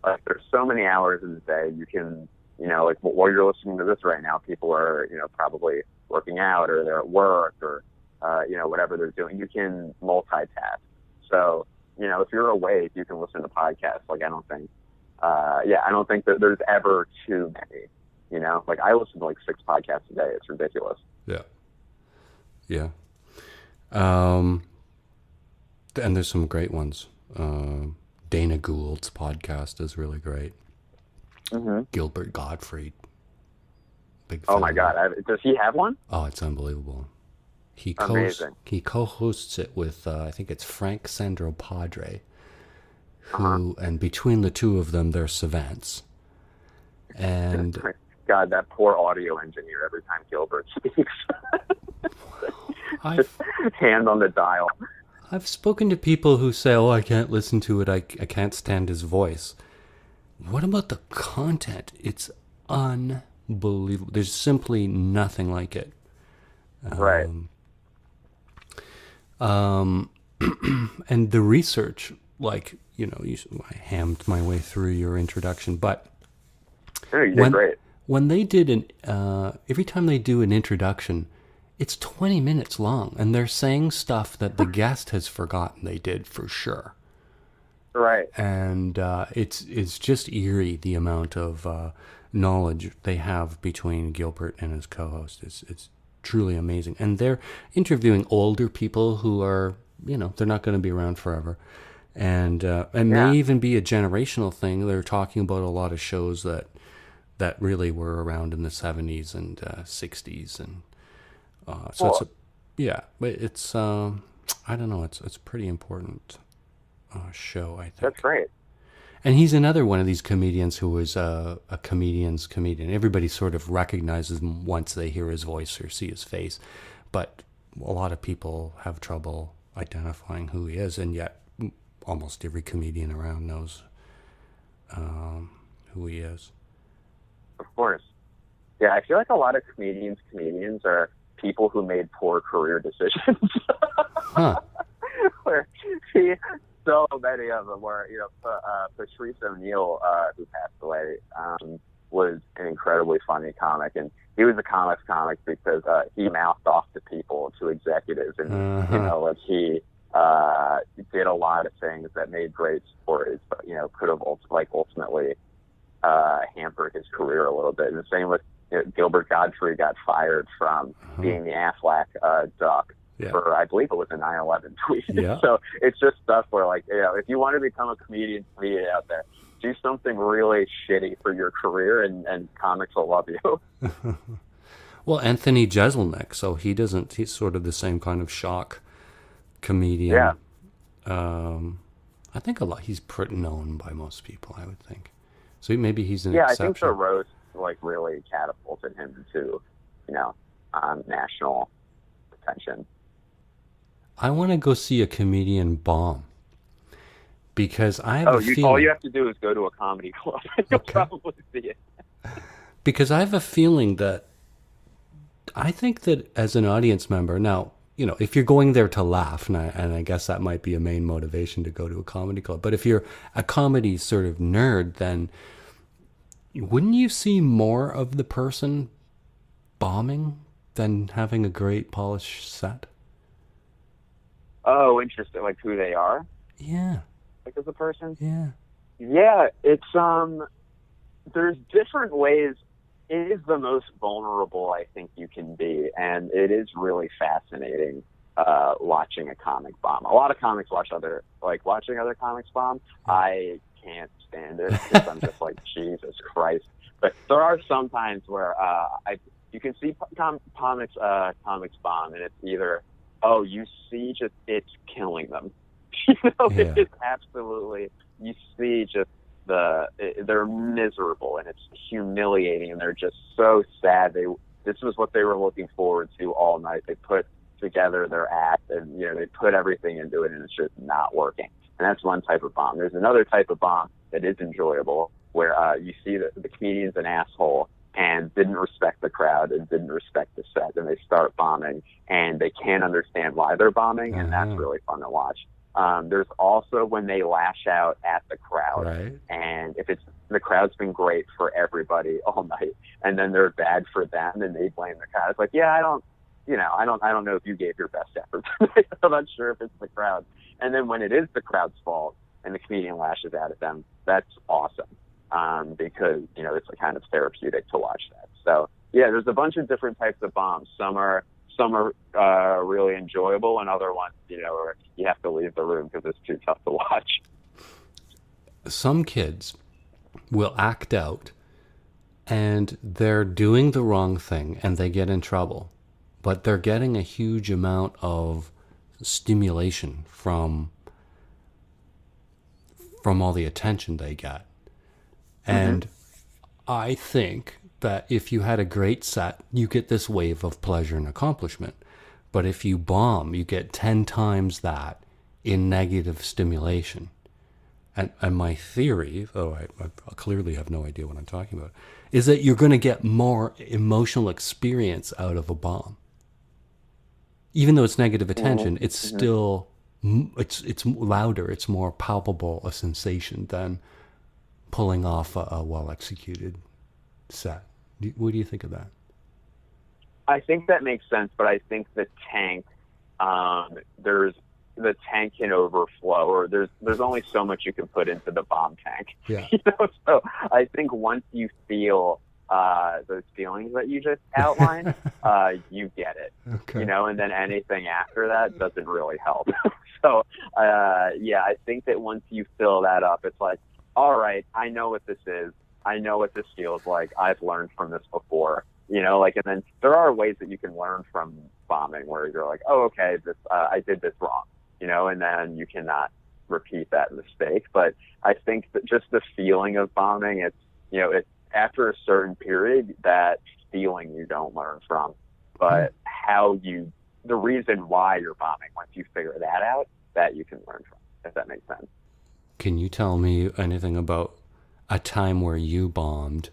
like there's so many hours in the day. You can, like while you're listening to this right now, people are, probably working out or they're at work or, whatever they're doing. You can multitask. So, if you're awake, you can listen to podcasts. Like I don't think that there's ever too many. Like I listen to like 6 podcasts a day. It's ridiculous. Yeah. Yeah. And there's some great ones. Dana Gould's podcast is really great. Mm-hmm. Gilbert Gottfried. Big Oh fan. my God. Does he have one? Oh, it's unbelievable. He Amazing. He co-hosts it with, I think it's Frank Sandro Padre, who, and between the two of them, they're savants. And God, that poor audio engineer every time Gilbert speaks. Just hand on the dial. I've spoken to people who say, oh, I can't listen to it. I can't stand his voice. What about the content? It's unbelievable. There's simply nothing like it. Right. And the research, like, I hammed my way through your introduction, but You did great. When they did every time they do an introduction, it's 20 minutes long, and they're saying stuff that the guest has forgotten they did for sure. Right. And it's just eerie, the amount of knowledge they have between Gilbert and his co-host. It's truly amazing. And they're interviewing older people who are, they're not going to be around forever. And it may even be a generational thing. They're talking about a lot of shows that really were around in the 70s and 60s. And so cool. But it's, I don't know, it's a pretty important show, I think. That's great. And he's another one of these comedians who is a comedian's comedian. Everybody sort of recognizes him once they hear his voice or see his face. But a lot of people have trouble identifying who he is, and yet almost every comedian around knows who he is. Of course. Yeah, I feel like a lot of comedians are people who made poor career decisions. Huh. Where so many of them were, Patrice O'Neill, who passed away, was an incredibly funny comic, and he was a comic because he mouthed off to people, to executives, and he did a lot of things that made great stories, but could have ultimately hampered his career a little bit. And the same with Gilbert Gottfried got fired from being the Aflac duck. Yeah. For, I believe it was a 9/11 tweet. Yeah. So it's just stuff where, if you want to become a comedian out there, do something really shitty for your career, and comics will love you. Well, Anthony Jeselnik, so he's sort of the same kind of shock comedian. Yeah. I think he's pretty known by most people, I would think. So maybe he's an exception. exception. I think the roast really catapulted him to, national attention. I want to go see a comedian bomb because I have a feeling. All you have to do is go to a comedy club and you'll probably see it. Because I have a feeling that I think that as an audience member, now, you know, if you're going there to laugh, and I guess that might be a main motivation to go to a comedy club, but if you're a comedy sort of nerd, then wouldn't you see more of the person bombing than having a great polished set? Oh, interesting. Like who they are? Yeah. Like as a person? Yeah. Yeah, it's there's different ways. It is the most vulnerable I think you can be, and it is really fascinating watching a comic bomb. A lot of comics watching other comics bomb. I can't stand it because I'm just like, Jesus Christ. But there are some times where you can see comics bomb, and it's either, oh, you see just it's killing them. It is absolutely, you see just they're miserable, and it's humiliating, and they're just so sad. This was what they were looking forward to all night. They put together their act, and they put everything into it, and it's just not working. And that's one type of bomb. There's another type of bomb that is enjoyable, where you see that the comedian's an asshole and didn't respect the crowd and didn't respect the set, and they start bombing, and they can't understand why they're bombing, and that's really fun to watch. There's also when they lash out at the crowd, right. And if the crowd's been great for everybody all night, and then they're bad for them, and they blame the crowd. It's like, yeah, I don't know if you gave your best effort tonight. I'm not sure if it's the crowd. And then when it is the crowd's fault and the comedian lashes out at them, that's awesome, because it's kind of therapeutic to watch that. So yeah, there's a bunch of different types of bombs. Some are really enjoyable, and other ones, where you have to leave the room because it's too tough to watch. Some kids will act out, and they're doing the wrong thing, and they get in trouble, but they're getting a huge amount of stimulation from all the attention they get. And I think that if you had a great set, you get this wave of pleasure and accomplishment. But if you bomb, you get 10 times that in negative stimulation. And my theory, though I clearly have no idea what I'm talking about, is that you're going to get more emotional experience out of a bomb. Even though it's negative attention, it's still, it's louder, it's more palpable a sensation than pulling off a well-executed set. What do you think of that? I think that makes sense, but I think the tank can overflow, or there's only so much you can put into the bomb tank. Yeah. So I think once you feel those feelings that you just outlined, you get it. Okay. And then anything after that doesn't really help. So I think that once you fill that up, it's like, all right, I know what this is. I know what this feels like. I've learned from this before, and then there are ways that you can learn from bombing where you're like, oh, okay, I did this wrong, and then you cannot repeat that mistake. But I think that just the feeling of bombing, it's after a certain period, that feeling you don't learn from, but the reason why you're bombing, once you figure that out, that you can learn from, if that makes sense. Can you tell me anything about a time where you bombed?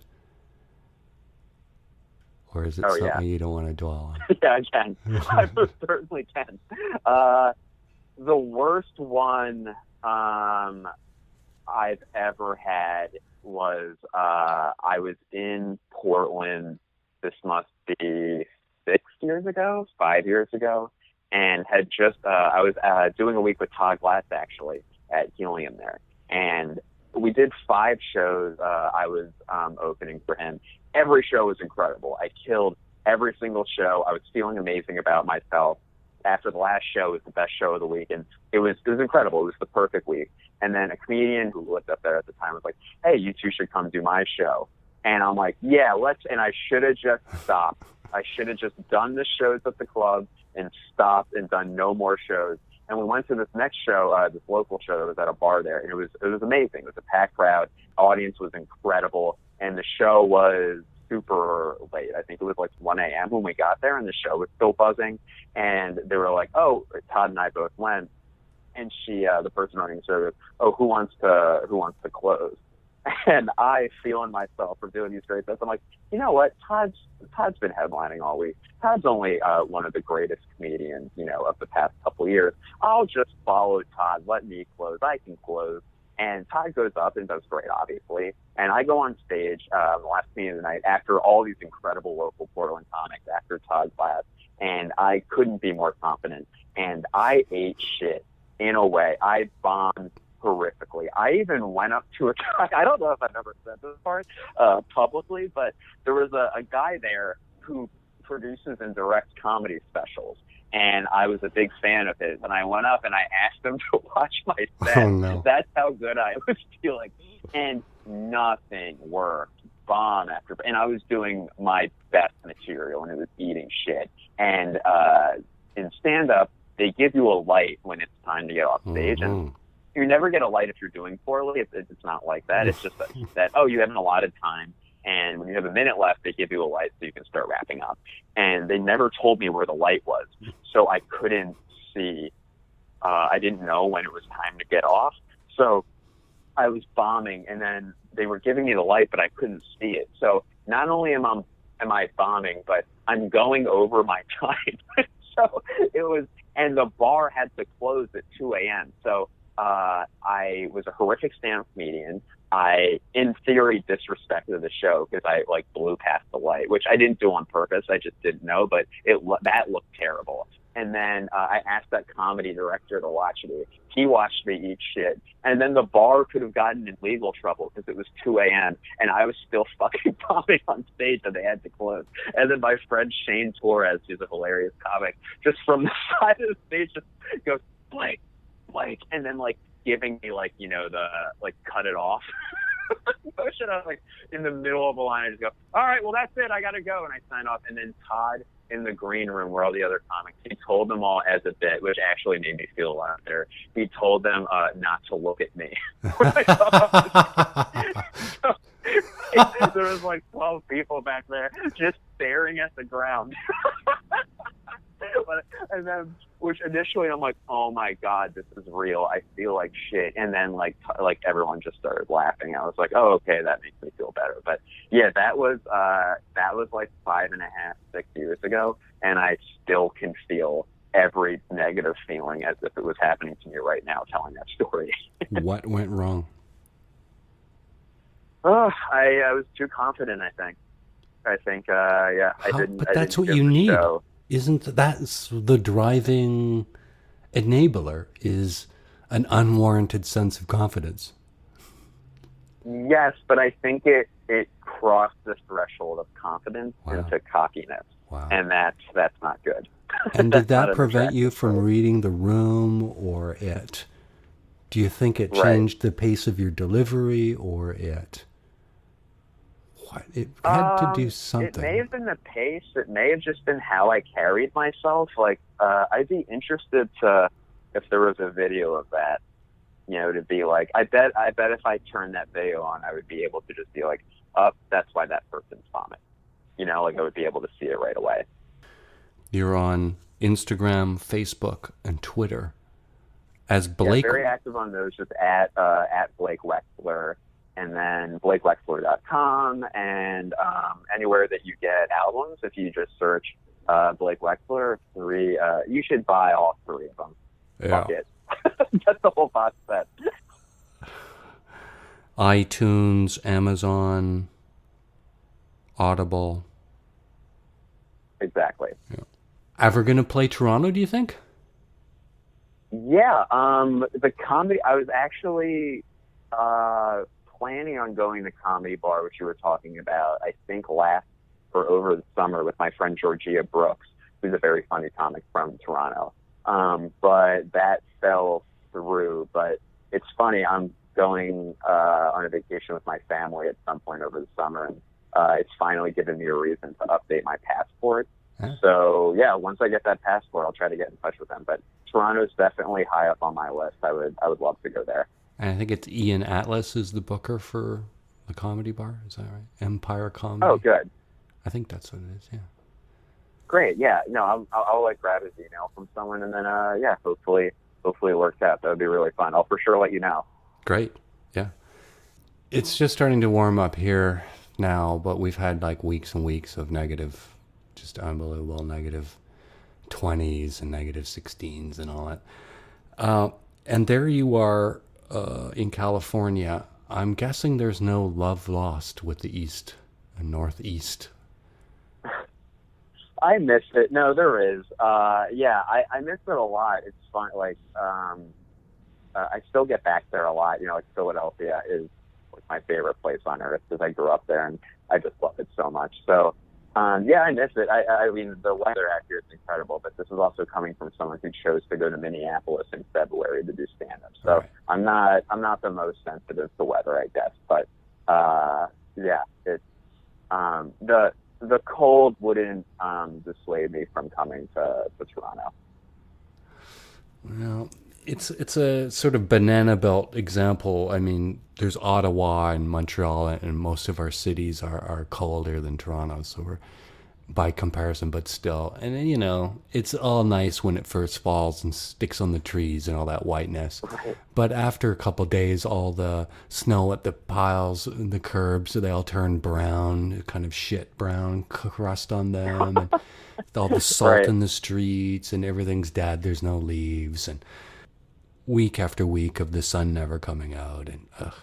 Or is it something you don't want to dwell on? Yeah, I can. I most certainly can. The worst one I've ever had was I was in Portland. This must be 5 years ago, and had just I was doing a week with Todd Glass actually at Helium there, and we did 5 shows. I was opening for him. Every show was incredible. I killed every single show. I was feeling amazing about myself. After the last show was the best show of the week, and it was incredible. It was the perfect week. And then a comedian who lived up there at the time was like, "Hey, you two should come do my show." And I'm like, "Yeah, let's." And I should have just stopped. I should have just done the shows at the club and stopped and done no more shows. And we went to this next show, this local show that was at a bar there, and it was amazing. It was a packed crowd. Audience was incredible, and the show was super late. I think it was like 1 a.m. when we got there, and the show was still buzzing. And they were like, "Oh," Todd and I both went, and the person running the show goes, "Oh, who wants to close?" And I, feeling myself for doing these great sets, I'm like, you know what? Todd's been headlining all week. Todd's only one of the greatest comedians, of the past couple of years. I'll just follow Todd. Let me close. I can close. And Todd goes up and does great, obviously. And I go on stage the last meeting of the night after all these incredible local Portland comics, after Todd's class, and I couldn't be more confident. And I ate shit in a way. I bombed horrifically. I even went up to a guy. I don't know if I've ever said this part publicly, but there was a guy there who produces and directs comedy specials. And I was a big fan of his. And I went up and I asked him to watch my set. Oh, no. That's how good I was feeling. And nothing worked. Bomb after bomb. And I was doing my best material, and it was eating shit. And in stand-up, they give you a light when it's time to get off stage. And you never get a light if you're doing poorly. It's not like that. It's just that, oh, you have an allotted time. And when you have a minute left, they give you a light so you can start wrapping up. And they never told me where the light was. So I couldn't see. I didn't know when it was time to get off. So I was bombing, and then they were giving me the light, but I couldn't see it. So not only am I bombing, but I'm going over my time. So it was, and the bar had to close at 2 a.m. So I was a horrific stand-up comedian. I, in theory, disrespected the show because I blew past the light, which I didn't do on purpose. I just didn't know, but that looked terrible. And then I asked that comedy director to watch me. He watched me eat shit. And then the bar could have gotten in legal trouble because it was 2 a.m. and I was still fucking bombing on stage, and they had to close. And then my friend Shane Torres, who's a hilarious comic, just from the side of the stage just goes, Blake, and then giving me the cut it off motion. I was in the middle of a line. I just go, all right, well, that's it. I got to go. And I sign off. And then Todd in the green room where all the other comics, he told them all as a bit, which actually made me feel a lot better. He told them not to look at me. So, there was 12 people back there just staring at the ground. And then, which initially I'm like, oh my God, this is real. I feel like shit. And then everyone just started laughing. I was like, oh, okay, that makes me feel better. But yeah, that was 5.5, 6 years ago. And I still can feel every negative feeling as if it was happening to me right now, telling that story. What went wrong? Oh, I was too confident, I think. I didn't. But that's what you need. Show. Isn't that's the driving enabler, is an unwarranted sense of confidence? Yes, but I think it crossed the threshold of confidence into cockiness. Wow. And that's not good. And did that prevent you from reading the room, or it? Do you think it changed the pace of your delivery, or it? What? It had to do something. It may have been the pace. It may have just been how I carried myself. I'd be interested if there was a video of that, to be I bet if I turned that video on, I would be able to just be that's why that person's vomit. I would be able to see it right away. You're on Instagram, Facebook, and Twitter as Blake. Yeah, very active on those, just at Blake Wexler. And then BlakeWexler.com, and anywhere that you get albums, if you just search Blake Wexler, you should buy all 3 of them. Yeah. Fuck it. That's the whole box set. iTunes, Amazon, Audible. Exactly. Yeah. Ever going to play Toronto, do you think? Yeah. The comedy, I was actually planning on going to Comedy Bar, which you were talking about, I think last or over the summer, with my friend Georgia Brooks, who's a very funny comic from Toronto. But that fell through. But it's funny, I'm going on a vacation with my family at some point over the summer, and it's finally given me a reason to update my passport. Huh? So yeah, once I get that passport, I'll try to get in touch with them. But Toronto's definitely high up on my list. I would love to go there. And I think it's Ian Atlas is the booker for the Comedy Bar. Is that right? Empire Comedy. Oh, good. I think that's what it is, yeah. Great. Yeah. No, I'll like grab his email from someone, and then yeah, hopefully it works out. That would be really fun. I'll for sure let you know. Great. Yeah. It's just starting to warm up here now, but we've had like weeks and weeks of negative, just unbelievable negative 20s and negative 16s and all that. And there you are in California. I'm guessing there's no love lost with the East and Northeast. I miss it. No, there is. Yeah, I miss it a lot. It's fun. Like, I still get back there a lot. You know, like Philadelphia is like my favorite place on earth because I grew up there and I just love it so much. So, yeah, I miss it. I mean, the weather out here is incredible, but this is also coming from someone who chose to go to Minneapolis in February to do stand-up. So Right. I'm not the most sensitive to weather, I guess. But yeah, it's the cold wouldn't dissuade me from coming to Toronto. Well, it's a sort of banana belt example. I mean, there's Ottawa and Montreal, and most of our cities are colder than Toronto, so we're by comparison, but still. And you know, it's all nice when it first falls and sticks on the trees and all that whiteness. Right. But after a couple of days, all the snow at the piles and the curbs, they all turn brown, kind of shit brown crust on them, and all the salt Right. in the streets, and everything's dead. There's no leaves, and week after week of the sun never coming out, and ugh.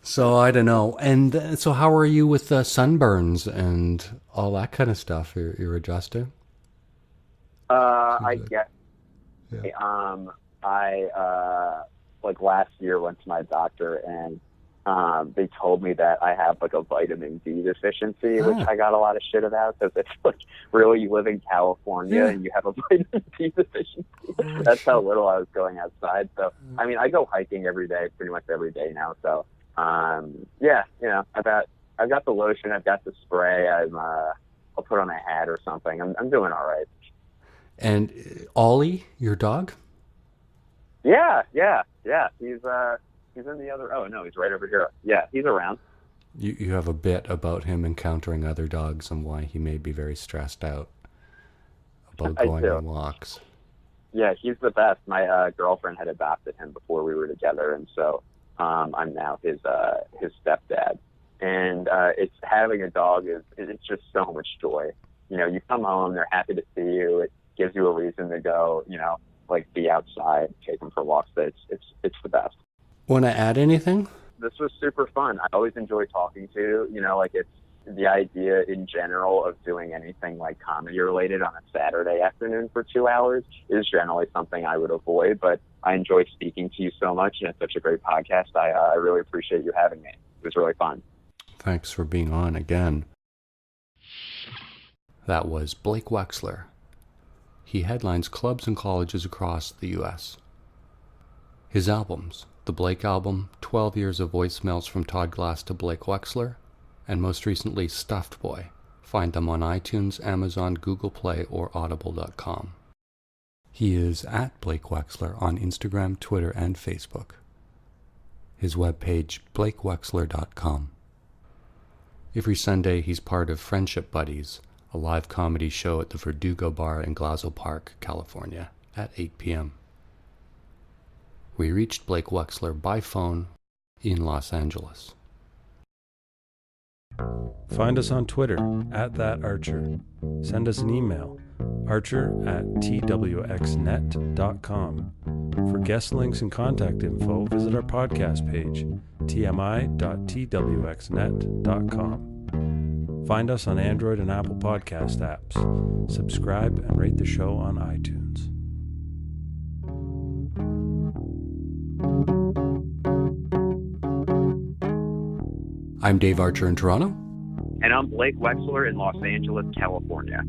So I don't know. And so how are you with sunburns and all that kind of stuff? You're adjusted? I guess. Yeah. I like last year went to my doctor and they told me that I have like a vitamin D deficiency, which I got a lot of shit about because it's like, really, you live in California and you have a vitamin D deficiency. That's how little I was going outside. So I mean, I go hiking every day, pretty much every day now. So yeah, you know, I've got the lotion, I've got the spray. I'll put on a hat or something. I'm doing all right. And Ollie, your dog? Yeah. He's in the other. Oh no, he's right over here. Yeah, he's around. You have a bit about him encountering other dogs and why he may be very stressed out about I going do. on walks. Yeah, he's the best. My girlfriend had adopted him before we were together, and so I'm now his stepdad. And it's having a dog it's just so much joy. You know, you come home, they're happy to see you. It gives you a reason to go. You know, like be outside, take them for walks. It's the best. Want to add anything? This was super fun. I always enjoy talking to, you know, like it's the idea in general of doing anything like comedy related on a Saturday afternoon for 2 hours is generally something I would avoid, but I enjoy speaking to you so much and it's such a great podcast. I really appreciate you having me. It was really fun. Thanks for being on again. That was Blake Wexler. He headlines clubs and colleges across the U.S. His albums, the Blake album, 12 Years of Voicemails from Todd Glass to Blake Wexler, and most recently Stuffed Boy. Find them on iTunes, Amazon, Google Play, or Audible.com. He is at Blake Wexler on Instagram, Twitter, and Facebook. His webpage, blakewexler.com. Every Sunday, he's part of Friendship Buddies, a live comedy show at the Verdugo Bar in Glazo Park, California, at 8 p.m. We reached Blake Wexler by phone in Los Angeles. Find us on Twitter @thatarcher. Send us an email, archer@twxnet.com. For guest links and contact info, visit our podcast page, tmi.twxnet.com. Find us on Android and Apple Podcast apps. Subscribe and rate the show on iTunes. I'm Dave Archer in Toronto. And I'm Blake Wexler in Los Angeles, California.